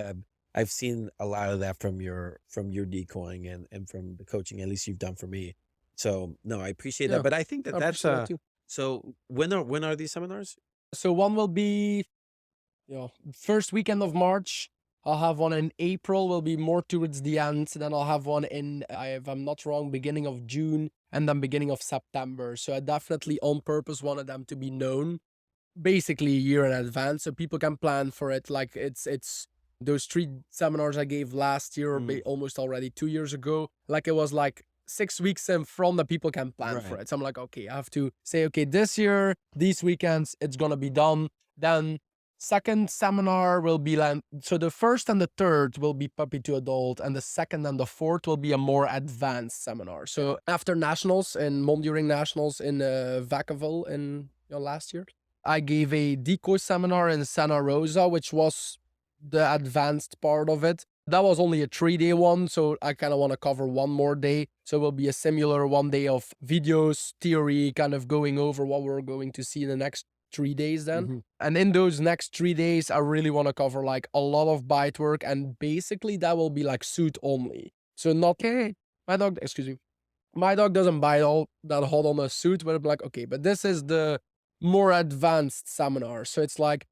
I've seen a lot of that from your decoying and from the coaching, at least you've done for me. So no, I appreciate that. Yeah. But I think I that that's appreciate that too. so when are these seminars? So one will be, first weekend of March. I'll have one in April, will be more towards the end. Then I'll have one if I'm not wrong, beginning of June, and then beginning of September. So I definitely on purpose wanted them to be known basically a year in advance so people can plan for it. Like it's those 3 seminars I gave last year, or Mhm. almost already 2 years ago. Like it was like 6 weeks in front that people can plan for Right. it. So I'm like, okay, I have to say, okay, this year, these weekends, it's gonna be done. Then second seminar will be like, so the first and the third will be puppy to adult, and the second and the fourth will be a more advanced seminar. So after nationals in Monduring Nationals in Vacaville in last year, I gave a decoy seminar in Santa Rosa, which was the advanced part of it. That was only a 3-day one, so I kind of want to cover one more day. So it will be a similar 1 day of videos, theory, kind of going over what we're going to see in the next 3 days then. Mhm. And in those next 3 days, I really want to cover like a lot of bite work, and basically that will be like suit only. So not, okay, my dog, excuse me, my dog doesn't bite all that hot on a suit, but I'm like, okay, but this is the more advanced seminar. So it's like,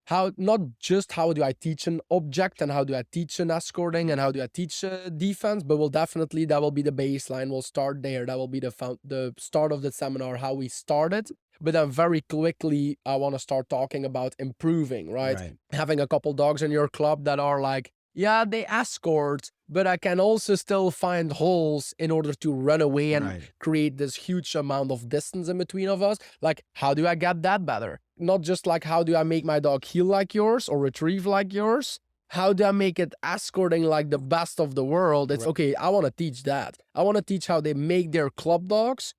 how, not just how do I teach an object and how do I teach an escorting and how do I teach defense, but that will be the baseline. We'll start there. That will be the start of the seminar, how we started. But then very quickly, I want to start talking about improving, right? Right. Having a couple dogs in your club that are like, yeah, they escort, but I can also still find holes in order to run away and Right. create this huge amount of distance in between of us. Like, how do I get that better? Not just like, how do I make my dog heel like yours or retrieve like yours? How do I make it escorting like the best of the world? It's Right. okay, I want to teach that. I want to teach how they make their club dogs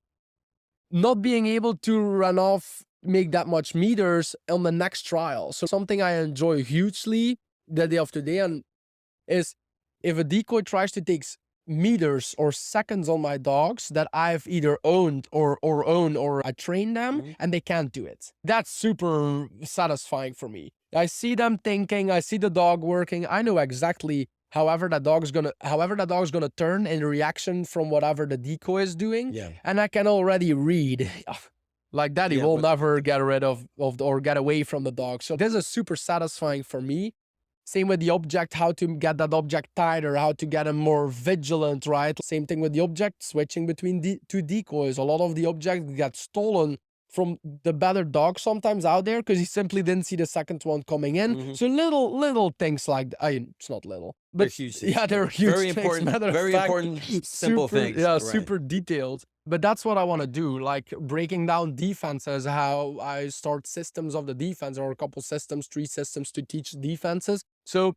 not being able to run off, make that much meters on the next trial. So something I enjoy hugely the day of today and is if a decoy tries to take meters or seconds on my dogs that I've either owned or I train them and they can't do it. That's super satisfying for me. I see them thinking, I see the dog working. I know exactly however that dog's gonna turn in reaction from whatever the decoy is doing. Yeah. And I can already read like that he Yeah, will but never get rid of or get away from the dog. So this is super satisfying for me. Same with the object, how to get that object tighter, how to get him more vigilant, right? Same thing with the object, switching between two decoys. A lot of the objects get stolen from the better dog sometimes out there because he simply didn't see the second one coming in. Mhm. So little things like that. It's not little, They're but huge things. yeah, they're huge Very things. important, Matter of very fact, important, simple super, things. yeah, Right. super detailed. But that's what I want to do, like breaking down defenses, how I start systems of the defense, or a couple systems, 3 systems to teach defenses. So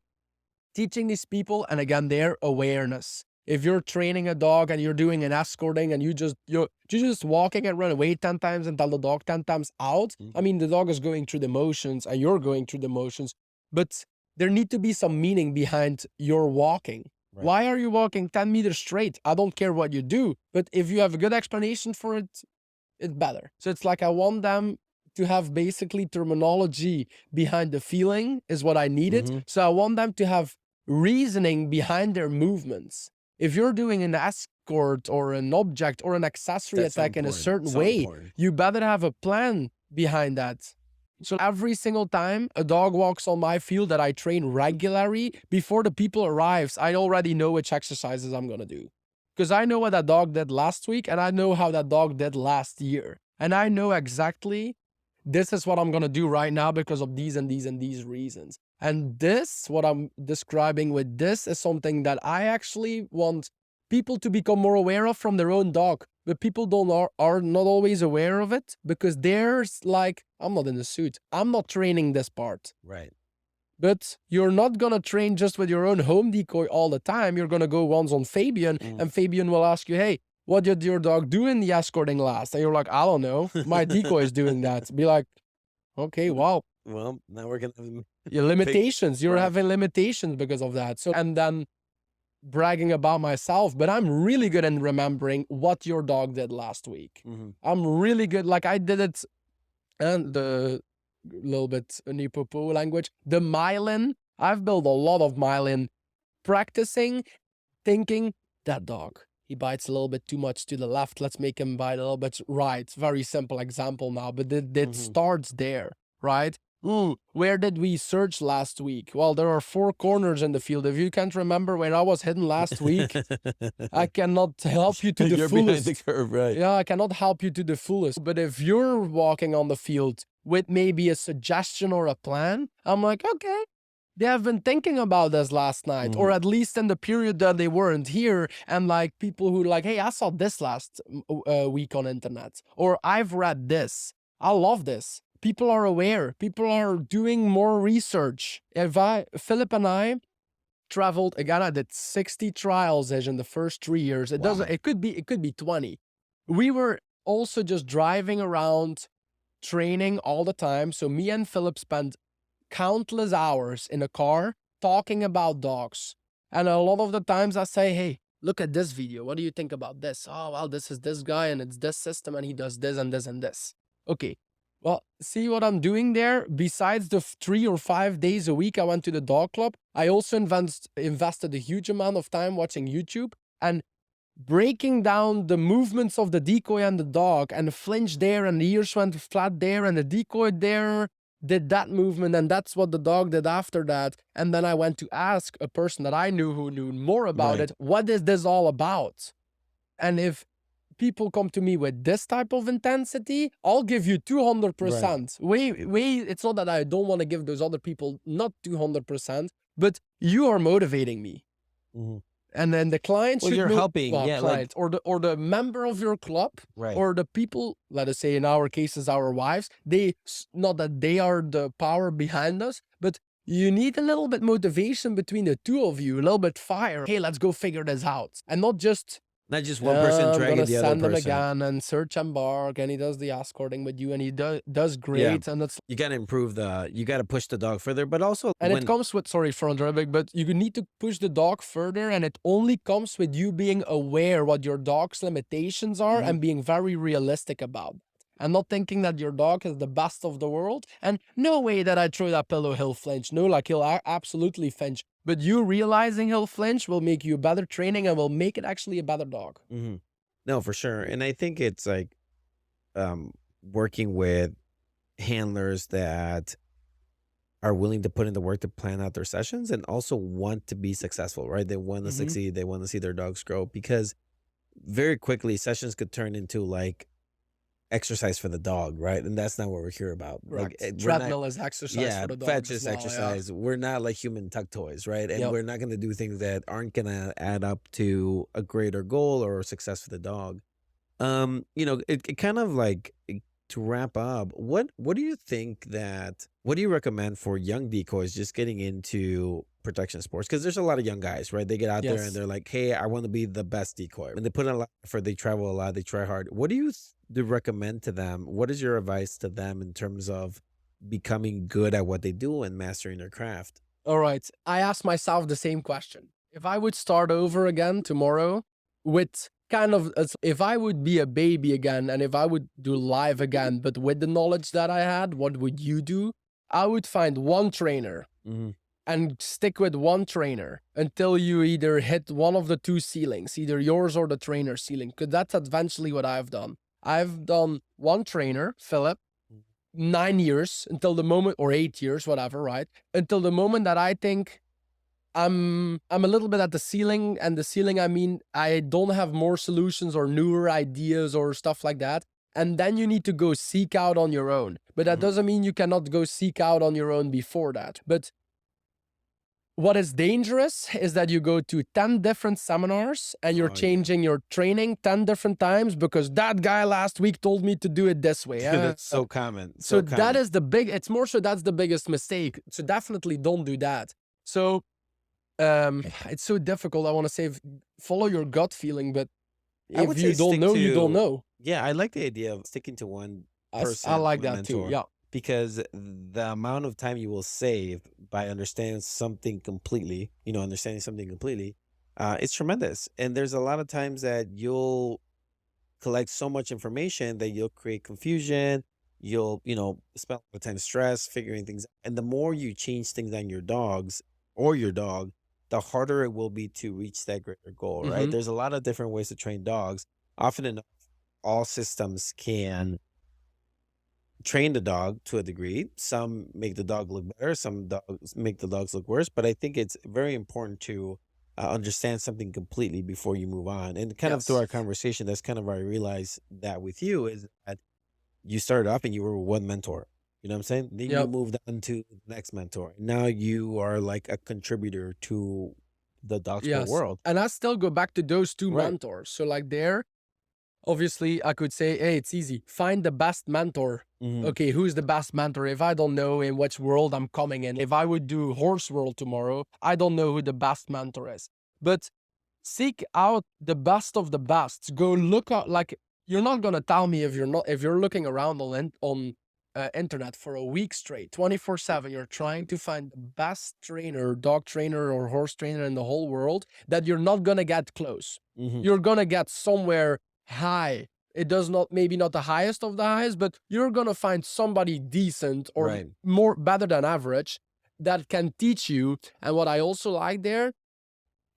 teaching these people, and again, their awareness. If you're training a dog and you're doing an escorting and you're just walking and run away 10 times and tell the dog 10 times out, I mean, the dog is going through the motions and you're going through the motions, but there need to be some meaning behind your walking. Right. Why are you walking 10 meters straight? I don't care what you do, but if you have a good explanation for it, it's better. So it's like I want them to have basically terminology behind the feeling is what I needed. Mhm. So I want them to have reasoning behind their movements. If you're doing an escort or an object or an accessory That's so attack in a important. certain So way, important. you better have a plan behind that. So every single time a dog walks on my field that I train regularly, before the people arrives, I already know which exercises I'm gonna do. Because I know what that dog did last week and I know how that dog did last year. And I know exactly this is what I'm gonna do right now because of these and these and these reasons. And this, what I'm describing with this, is something that I actually want people to become more aware of from their own dog. But people are not always aware of it because there's like, I'm not in the suit. I'm not training this part. Right. But you're not gonna train just with your own home decoy all the time. You're gonna go once on Fabian, and Fabian will ask you, hey, what did your dog do in the escorting last? And you're like, I don't know. My decoy is doing that. Be like, okay, wow. Well, now we're gonna Your limitations. You're right. having limitations because of that. So, and then bragging about myself, but I'm really good in remembering what your dog did last week. I'm really good. Like I did it, and the little bit Nipopo language, the myelin. I've built a lot of myelin practicing, thinking that dog, he bites a little bit too much to the left. Let's make him bite a little bit right. Very simple example now, but it starts there, right? Ooh, where did we search last week? Well, there are 4 corners in the field. If you can't remember where I was hidden last week, I cannot help you to the You're fullest. behind the curve, right? Yeah, I cannot help you to the fullest. But if you're walking on the field with maybe a suggestion or a plan, I'm like, okay, they have been thinking about this last night, or Mhm. at least in the period that they weren't here. And like people who like, hey, I saw this last week on internet, or I've read this. I love this. People are aware. People are doing more research. Philip and I traveled again. I did 60 trials in the first 3 years. It doesn't. Wow. It could be 20. We were also just driving around, training all the time. So me and Philip spent countless hours in a car talking about dogs. And a lot of the times I say, hey, look at this video. What do you think about this? Oh, well, this is this guy and it's this system and he does this and this and this. Okay. Well, see what I'm doing there? Besides the 3 or 5 days a week I went to the dog club, I also invested a huge amount of time watching YouTube and breaking down the movements of the decoy and the dog, and the flinch there and the ears went flat there and the decoy there did that movement, and that's what the dog did after that. And then I went to ask a person that I knew who knew more about Right. it, what is this all about? And if people come to me with this type of intensity, I'll give you Right. 200%. It's not that I don't want to give those other people not 200%, but you are motivating me. Mhm. And then the client Well, should you're move, helping. well, Yeah, like client or the member of your club, right. or the people, let us say in our cases, our wives, not that they are the power behind us, but you need a little bit motivation between the two of you, a little bit fire. Hey, let's go figure this out. And not just, Not just one person I'm dragging gonna the other send him person. again and search and bark, and he does the escorting with you, and he does Yeah. great, and it's You gotta improve you gotta push the dog further, but also and it when comes with, sorry for interrupting, but you need to push the dog further, and it only comes with you being aware what your dog's limitations are Mhm. and being very realistic about it. And not thinking that your dog is the best of the world. And no way that I throw that pillow, he'll flinch. No, like he'll absolutely flinch. But you realizing he'll flinch will make you a better training and will make it actually a better dog. Mhm. No, for sure, and I think it's like, working with handlers that are willing to put in the work to plan out their sessions and also want to be successful, right? They wanna Hmm. succeed, they wanna see their dogs grow because very quickly sessions could turn into, like, exercise for the dog, right? And that's not what we're here about. Like, Correct. we're not Treadmill is exercise yeah, for the dog as fetches well. Yeah. exercise. We're not like human tuck toys, right? And Yep. we're not gonna do things that aren't gonna add up to a greater goal or success for the dog. It kind of like to wrap up, what do you think that what do you recommend for young decoys just getting into protection sports? Because there's a lot of young guys, right? They get out there and Yes. they're like, hey, I want to be the best decoy. And they put in a lot of effort, they travel a lot, they try hard. What do you do recommend to them? What is your advice to them in terms of becoming good at what they do and mastering their craft? All right. I asked myself the same question. If I would start over again tomorrow with kind of, if I would be a baby again and if I would do live again, but with the knowledge that I had, what would you do? I would find one trainer Hmm. and stick with one trainer until you either hit one of the two ceilings, either yours or the trainer's ceiling, because that's eventually what I've done. I've done one trainer, Philip, 9 years until the moment, or 8 years, whatever, right? Until the moment that I think I'm a little bit at the ceiling, and the ceiling I mean I don't have more solutions or newer ideas or stuff like that. And then you need to go seek out on your own. But that Hmm. doesn't mean you cannot go seek out on your own before that. But what is dangerous is that you go to 10 different seminars and you're Oh yeah. changing your training 10 different times because that guy last week told me to do it this way. Dude, that's so common. So So that common. is it's more so that's the biggest mistake. So definitely don't do that. So it's so difficult. I want to say follow your gut feeling, but I if would say you don't stick know, you don't to know. yeah, I like the idea of sticking to one I person, like one that too. mentor, Yeah. because the amount of time you will save by understanding something completely, understanding something completely, it's tremendous. And there's a lot of times that you'll collect so much information that you'll create confusion. You'll, spend a lot of time stress figuring things out. And the more you change things on your dogs or your dog, the harder it will be to reach that greater goal, right? Hmm. There's a lot of different ways to train dogs. Often enough, all systems can train the dog to a degree. Some make the dog look better, some dogs make the dogs look worse. But I think it's very important to understand something completely before you move on. And kind of through Yes. our conversation, that's kind of where I realized that with you is that you started off and you were one mentor. You know what I'm saying? Then you Yep. moved on to the next mentor. Now you are like a contributor to the dog sport Yes. world. And I still go back to those two Right. mentors. So like there, obviously I could say, hey, it's easy. Find the best mentor. Mhm. Okay, who's the best mentor? If I don't know in which world I'm coming in, if I would do horse world tomorrow, I don't know who the best mentor is. But seek out the best of the best. Go look out. Like, you're not gonna tell me if you're looking around on internet for a week straight, 24/7, you're trying to find the best trainer, dog trainer, or horse trainer in the whole world, that you're not gonna get close. Mhm. You're gonna get somewhere high. It does not, maybe not the highest of the highest, but you're gonna find somebody decent or Right. more better than average that can teach you. And what I also like there,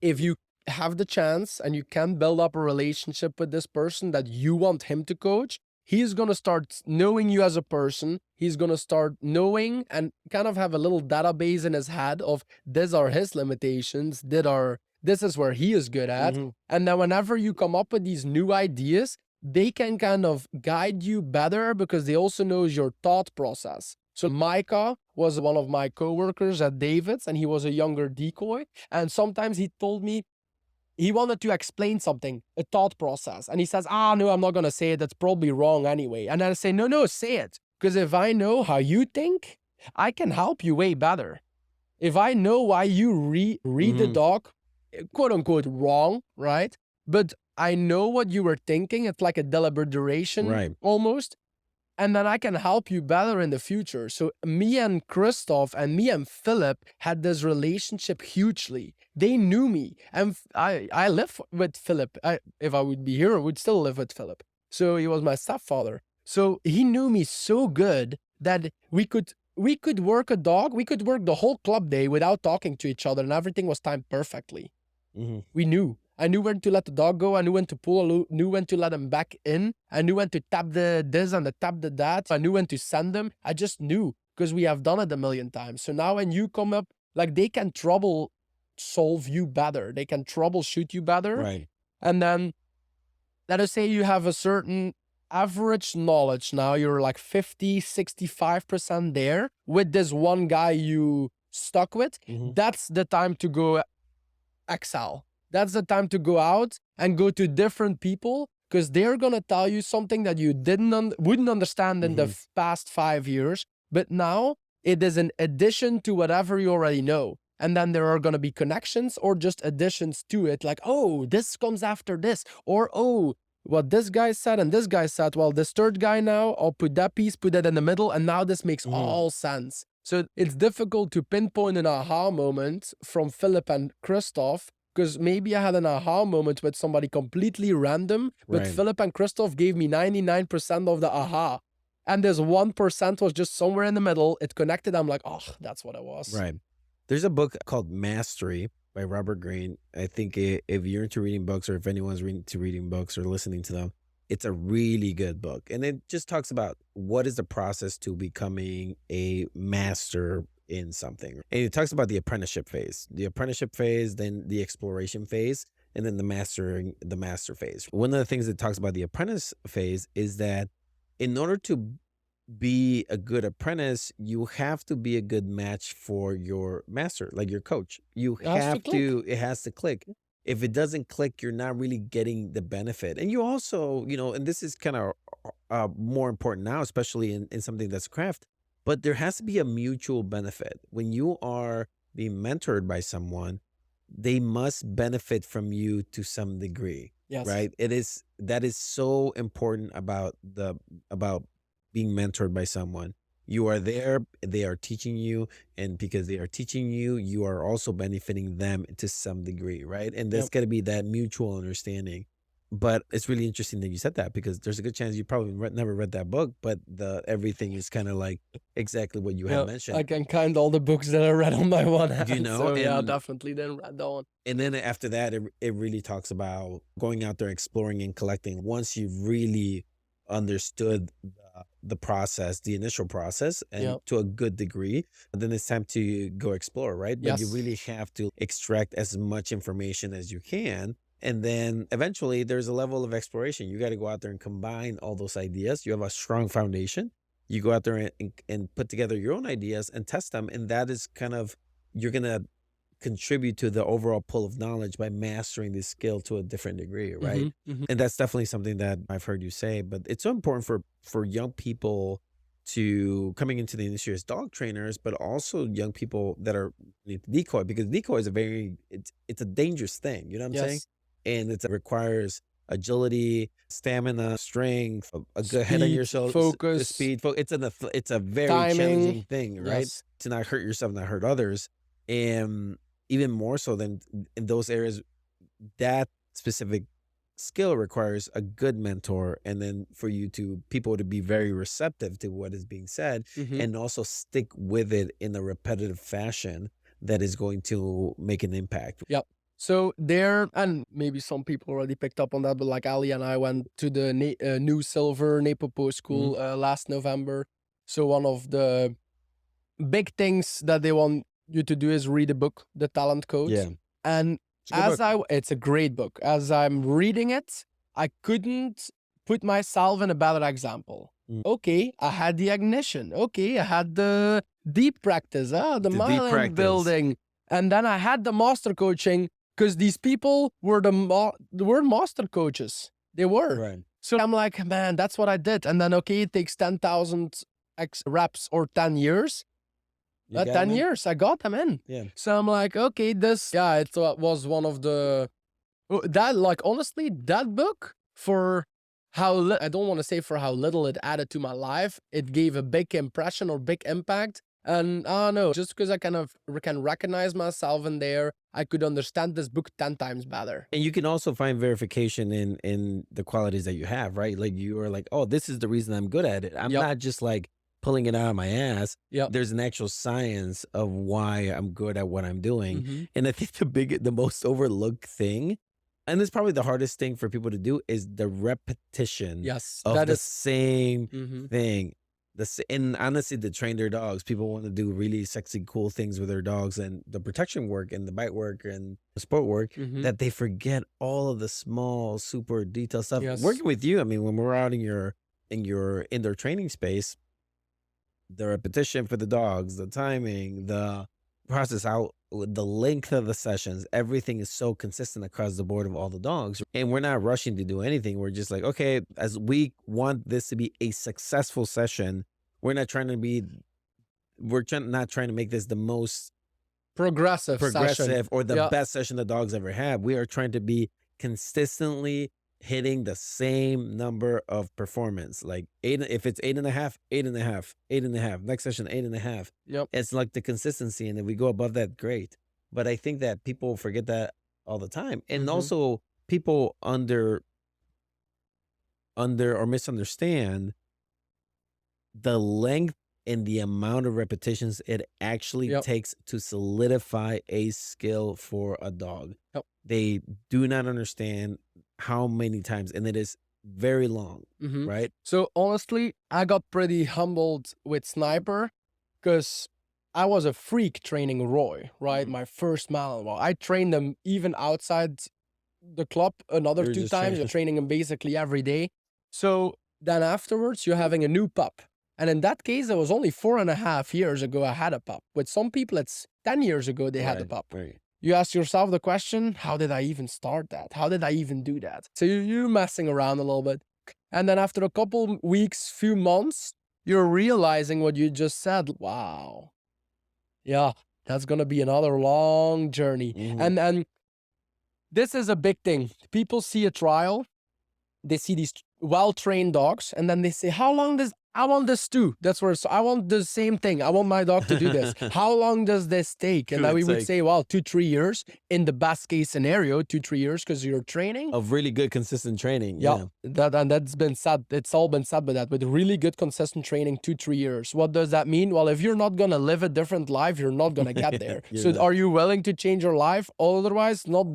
if you have the chance and you can build up a relationship with this person that you want him to coach, he's going to start knowing you as a person. He's going to start knowing and kind of have a little database in his head of these are his limitations, this is where he is good at. Mhm. And then whenever you come up with these new ideas, they can kind of guide you better because they also knows your thought process. So Micah was one of my coworkers at David's, and he was a younger decoy. And sometimes he told me he wanted to explain something, a thought process. And he says, no, I'm not going to say it. That's probably wrong anyway. And I say, no, no, say it. Because if I know how you think, I can help you way better. If I know why you read the Mhm. doc, quote unquote, wrong, right? But I know what you were thinking. It's like a deliberation Right. almost, and then I can help you better in the future. So me and Christoph and me and Philip had this relationship hugely. They knew me, and I live with Philip. If I would be here, I would still live with Philip. So he was my stepfather. So he knew me so good that we could work a dog. We could work the whole club day without talking to each other, and everything was timed perfectly. Mhm. We knew. I knew when to let the dog go. I knew when to pull. Knew when to let him back in. I knew when to tap the this and the tap the that. I knew when to send them. I just knew because we have done it a million times. So now when you come up, like they can trouble solve you better. They can troubleshoot you better. Right. And then let us say you have a certain average knowledge now. You're like 50, 65% there with this one guy you stuck with. Mhm. That's the time to go excel. That's the time to go out and go to different people because they're gonna tell you something that you wouldn't understand in the Mhm. past 5 years. But now it is an addition to whatever you already know. And then there are gonna be connections or just additions to it, like, oh, this comes after this, or oh, what this guy said and this guy said. Well, this third guy now, I'll put that piece, put it in the middle, and now this makes Mhm. all sense. So it's difficult to pinpoint an aha moment from Philip and Christoph because maybe I had an aha moment with somebody completely random, but Right. Philip and Christoph gave me 99% of the aha. And this 1% was just somewhere in the middle. It connected. I'm like, oh, that's what it was. Right. There's a book called Mastery by Robert Greene. I think if you're into reading books, or if anyone's into reading books or listening to them, it's a really good book. And it just talks about what is the process to becoming a master in something. And it talks about the apprenticeship phase, then the exploration phase, and then the master phase. One of the things that talks about the apprentice phase is that in order to be a good apprentice, you have to be a good match for your master, like your coach. You It has to have click. to, it has to click. If it doesn't click, you're not really getting the benefit. And you also, and this is kind of more important now, especially in something that's craft, but there has to be a mutual benefit. When you are being mentored by someone, they must benefit from you to some degree, Yes. right? That is so important about being mentored by someone. You are there, they are teaching you, and because they are teaching you, you are also benefiting them to some degree, right? And there's Yep. got to be that mutual understanding. But it's really interesting that you said that because there's a good chance you probably never read that book, but the everything is kind of like exactly what you had Yep. I mentioned, can count all the books that I read on my one hand. So yeah, and definitely didn't read that one. then after that, it really talks about going out there, exploring and collecting. Once you've really understood the process, the initial process, and Yep. to a good degree, then it's time to go explore, right? But you Yes. really have to extract as much information as you can. And then eventually there's a level of exploration. You got to go out there and combine all those ideas. You have a strong foundation. You go out there and put together your own ideas and test them, and that is kind of you're gonna contribute to the overall pool of knowledge by mastering this skill to a different degree, right? Mhm, mhm. And that's definitely something that I've heard you say, but it's so important for young people to coming into the industry as dog trainers, but also young people that are need decoy because decoy is a very it's a dangerous thing, you know what I'm saying? Yes. And it requires agility, stamina, strength, a good head on your Speed, shoulders, focus, speed. It's a very timing. challenging thing, right? Yes. To not hurt yourself, not hurt others, and even more so than in those areas, that specific skill requires a good mentor, and then for you to people to be very receptive to what is being said, Mhm. and also stick with it in a repetitive fashion that is going to make an impact. Yep. So there, and maybe some people already picked up on that, but like Ali and I went to the New Silver Nepopo Mhm. School last November. So one of the big things that they want you to do is read a book, The Talent Code. Yeah, And it's a good book. it's a great book. As I'm reading it, I couldn't put myself in a better example. Mm. Okay, I had the ignition. Okay, I had the deep practice, the The deep mind practice. building, and then I had the master coaching because these people were were master coaches. They were. Right. So I'm like, man, that's what I did. And then okay, it takes 10,000 X reps or 10 years. You got 10 him in? years, I got them in. Yeah. So I'm like, okay, yeah, it was one of the, that, like, honestly, that book, for I don't want to say for how little it added to my life, it gave a big impression or big impact. And I don't know, just because I kind of can recognize myself in there, I could understand this book 10 times better. And you can also find verification in the qualities that you have, right? Like you are like, oh, this is the reason I'm good at it. I'm Yep, not just like pulling it out of my ass. yep. There's an actual science of why I'm good at what I'm doing. Hmm. And I think the most overlooked thing, and it's probably the hardest thing for people to do, is the repetition Yes, of that the is. same Hmm. thing. And honestly, to train their dogs, people want to do really sexy, cool things with their dogs, and the protection work and the bite work and the sport work Hmm. that they forget all of the small, super detailed stuff. Yes. Working with you, I mean, when we're out in your indoor training space, the repetition for the dogs, the timing, the process out, the length of the sessions, everything is so consistent across the board of all the dogs. And we're not rushing to do anything. We're just like, okay, as we want this to be a successful session, we're not trying to be, not trying to make this the most Progressive session. progressive or the Yeah. best session the dogs ever had. We are trying to be consistently hitting the same number of performance. Like eight, if it's 8.5, 8.5, 8.5. Next session, 8.5. Yep. It's like the consistency, and if we go above that, great. But I think that people forget that all the time, and Hmm. also people under or misunderstand the length and the amount of repetitions it actually Yep. takes to solidify a skill for a dog. Yep. They do not understand how many times, and it is very long, Hmm. right? So honestly, I got pretty humbled with Sniper because I was a freak training Roy, right? Mhm. My first Malinois. I trained him even outside the club another You're two just times, trying. training him basically every day. So then afterwards, you're having a new pup. And in that case, it was only 4.5 years ago I had a pup. With some people, it's 10 years ago they had a Right, pup. right. You ask yourself the question, how did I even start that? How did I even do that? So you're messing around a little bit. And then after a couple weeks, few months, you're realizing what you just said. Wow. Yeah, that's gonna be another long journey. Mhm. And this is a big thing. People see a trial, they see these well-trained dogs, and then they say, "How long does I want this too?" That's where I want the same thing. I want my dog to do this. How long does this take? And then we It's would like say, well, 2-3 years in the best case scenario, 2-3 years because you're training. of really good consistent training. Yeah, Yeah. that's been said. It's all been said by that. With really good consistent training, 2-3 years. What does that mean? Well, if you're not gonna live a different life, you're not gonna get there. You're So, not. are you willing to change your life? Otherwise, not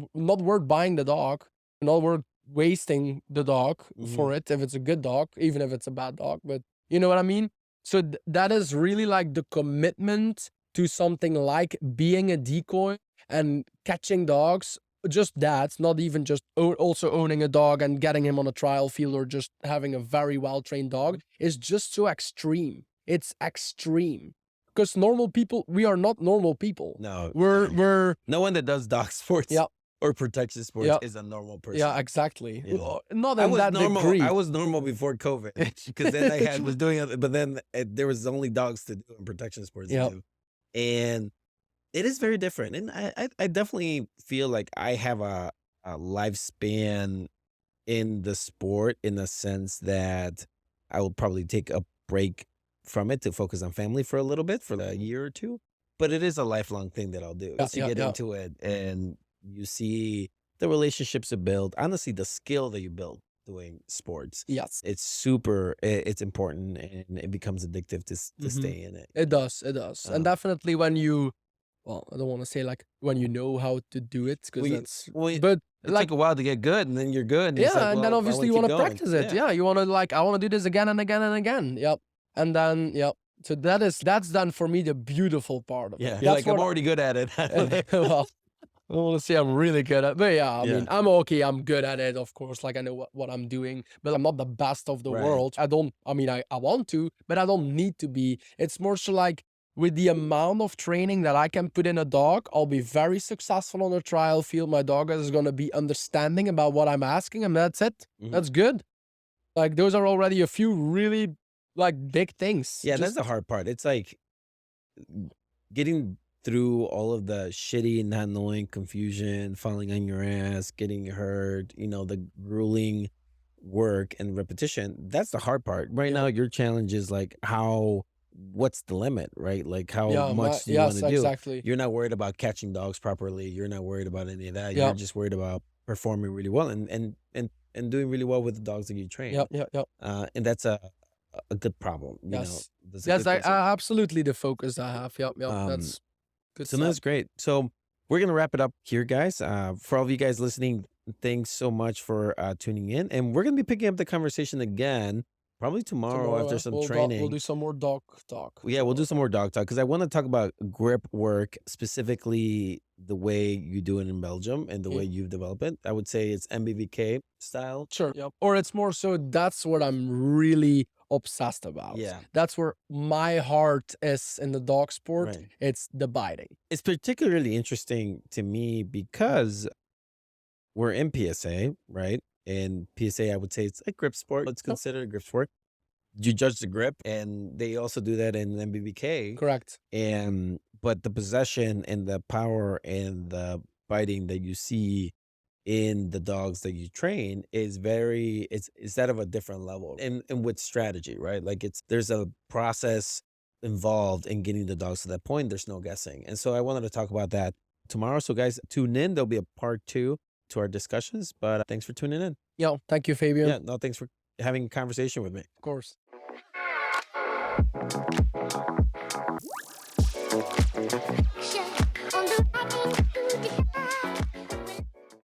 worth buying the dog, not worth wasting the dog Mhm. for it. If it's a good dog, even if it's a bad dog, but you know what I mean. So that is really like the commitment to something like being a decoy and catching dogs just that, not even just also owning a dog and getting him on a trial field or just having a very well trained dog is just so extreme. It's extreme because normal people, we are not normal people. No, We're no one that does dog sports yeah, or protection sports yeah, is a normal yeah, person. exactly. You know, Not in that I degree. was normal before COVID because then I was doing it, but then there was only dogs to do and protection sports to Yeah, do, and it is very different. And I definitely feel like I have a lifespan in the sport in the sense that I will probably take a break from it to focus on family for a little bit for a year or two. But it is a lifelong thing that I'll do. yeah, Once you yeah, get yeah. into it and you see the relationships you build, honestly, the skill that you build doing sports, Yes. it's super, it's important and it becomes addictive to Hmm. stay in it, It you know? does. It does. And Um, definitely when you, well, I don't want to say like when you know how to do it because we, that's, we, but it took like, a while to get good and then you're good and it's like, yeah, and then well, I obviously want you to want keep to going. practice it. Yeah. Yeah, you want to like, I want to do this again and again and again. Yep. And then, yep. So that's then for me the beautiful part of it. Yeah. You're That's like, I'm what, already good at it. well, I want to say I'm really good at, but yeah, I mean, Yeah. I'm okay. I'm good at it, of course. Like I know what I'm doing, but I'm not the best of the Right. world. I mean, I want to, but I don't need to be. It's more so like with the amount of training that I can put in a dog, I'll be very successful on the trial field. My dog is going to be understanding about what I'm asking him. That's it. Mhm. That's good. Like those are already a few really like big things. Yeah, that's Just the hard part. It's like getting through all of the shitty, not knowing, confusion, falling on your ass, getting hurt, the grueling work and repetition. That's the hard part. Right yeah, now, your challenge is like what's the limit, right? Like how yeah, much do you want yes, to do? exactly. You're not worried about catching dogs properly. You're not worried about any of that. You're Yep, just worried about performing really well and doing really well with the dogs that you train. yep, yep, yep. And that's a good problem. Yes. That's a Yes, good concern. absolutely the focus I have. Yep, yep. Um, That's good so stuff. that's great. So we're gonna wrap it up here, guys. For all of you guys listening, thanks so much for tuning in, and we're gonna be picking up the conversation again probably tomorrow Tomorrow, after some we'll training. do some more dog talk Yeah, we'll do tomorrow. some more dog talk because I want to talk about grip work, specifically the way you do it in Belgium and the way Yeah, you've developed it. I would say it's MBVK style. sure. Yep. Or it's more so that's what I'm really obsessed about. Yeah, That's where my heart is in the dog sport. right. It's the biting. It's particularly interesting to me because we're in PSA, right? And PSA, I would say it's a grip sport. It's Yep. considered a grip sport. You judge the grip, and they also do that in MBBK. Correct. And but the possession and the power and the biting that you see in the dogs that you train is it's that of a different level. And with strategy, right? Like there's a process involved in getting the dogs to that point. There's no guessing. And so I wanted to talk about that tomorrow. So guys, tune in. There'll be a part 2 to our discussions, but thanks for tuning in. Yo, thank you, Fabian. Yeah, no, thanks for having a conversation with me. Of course.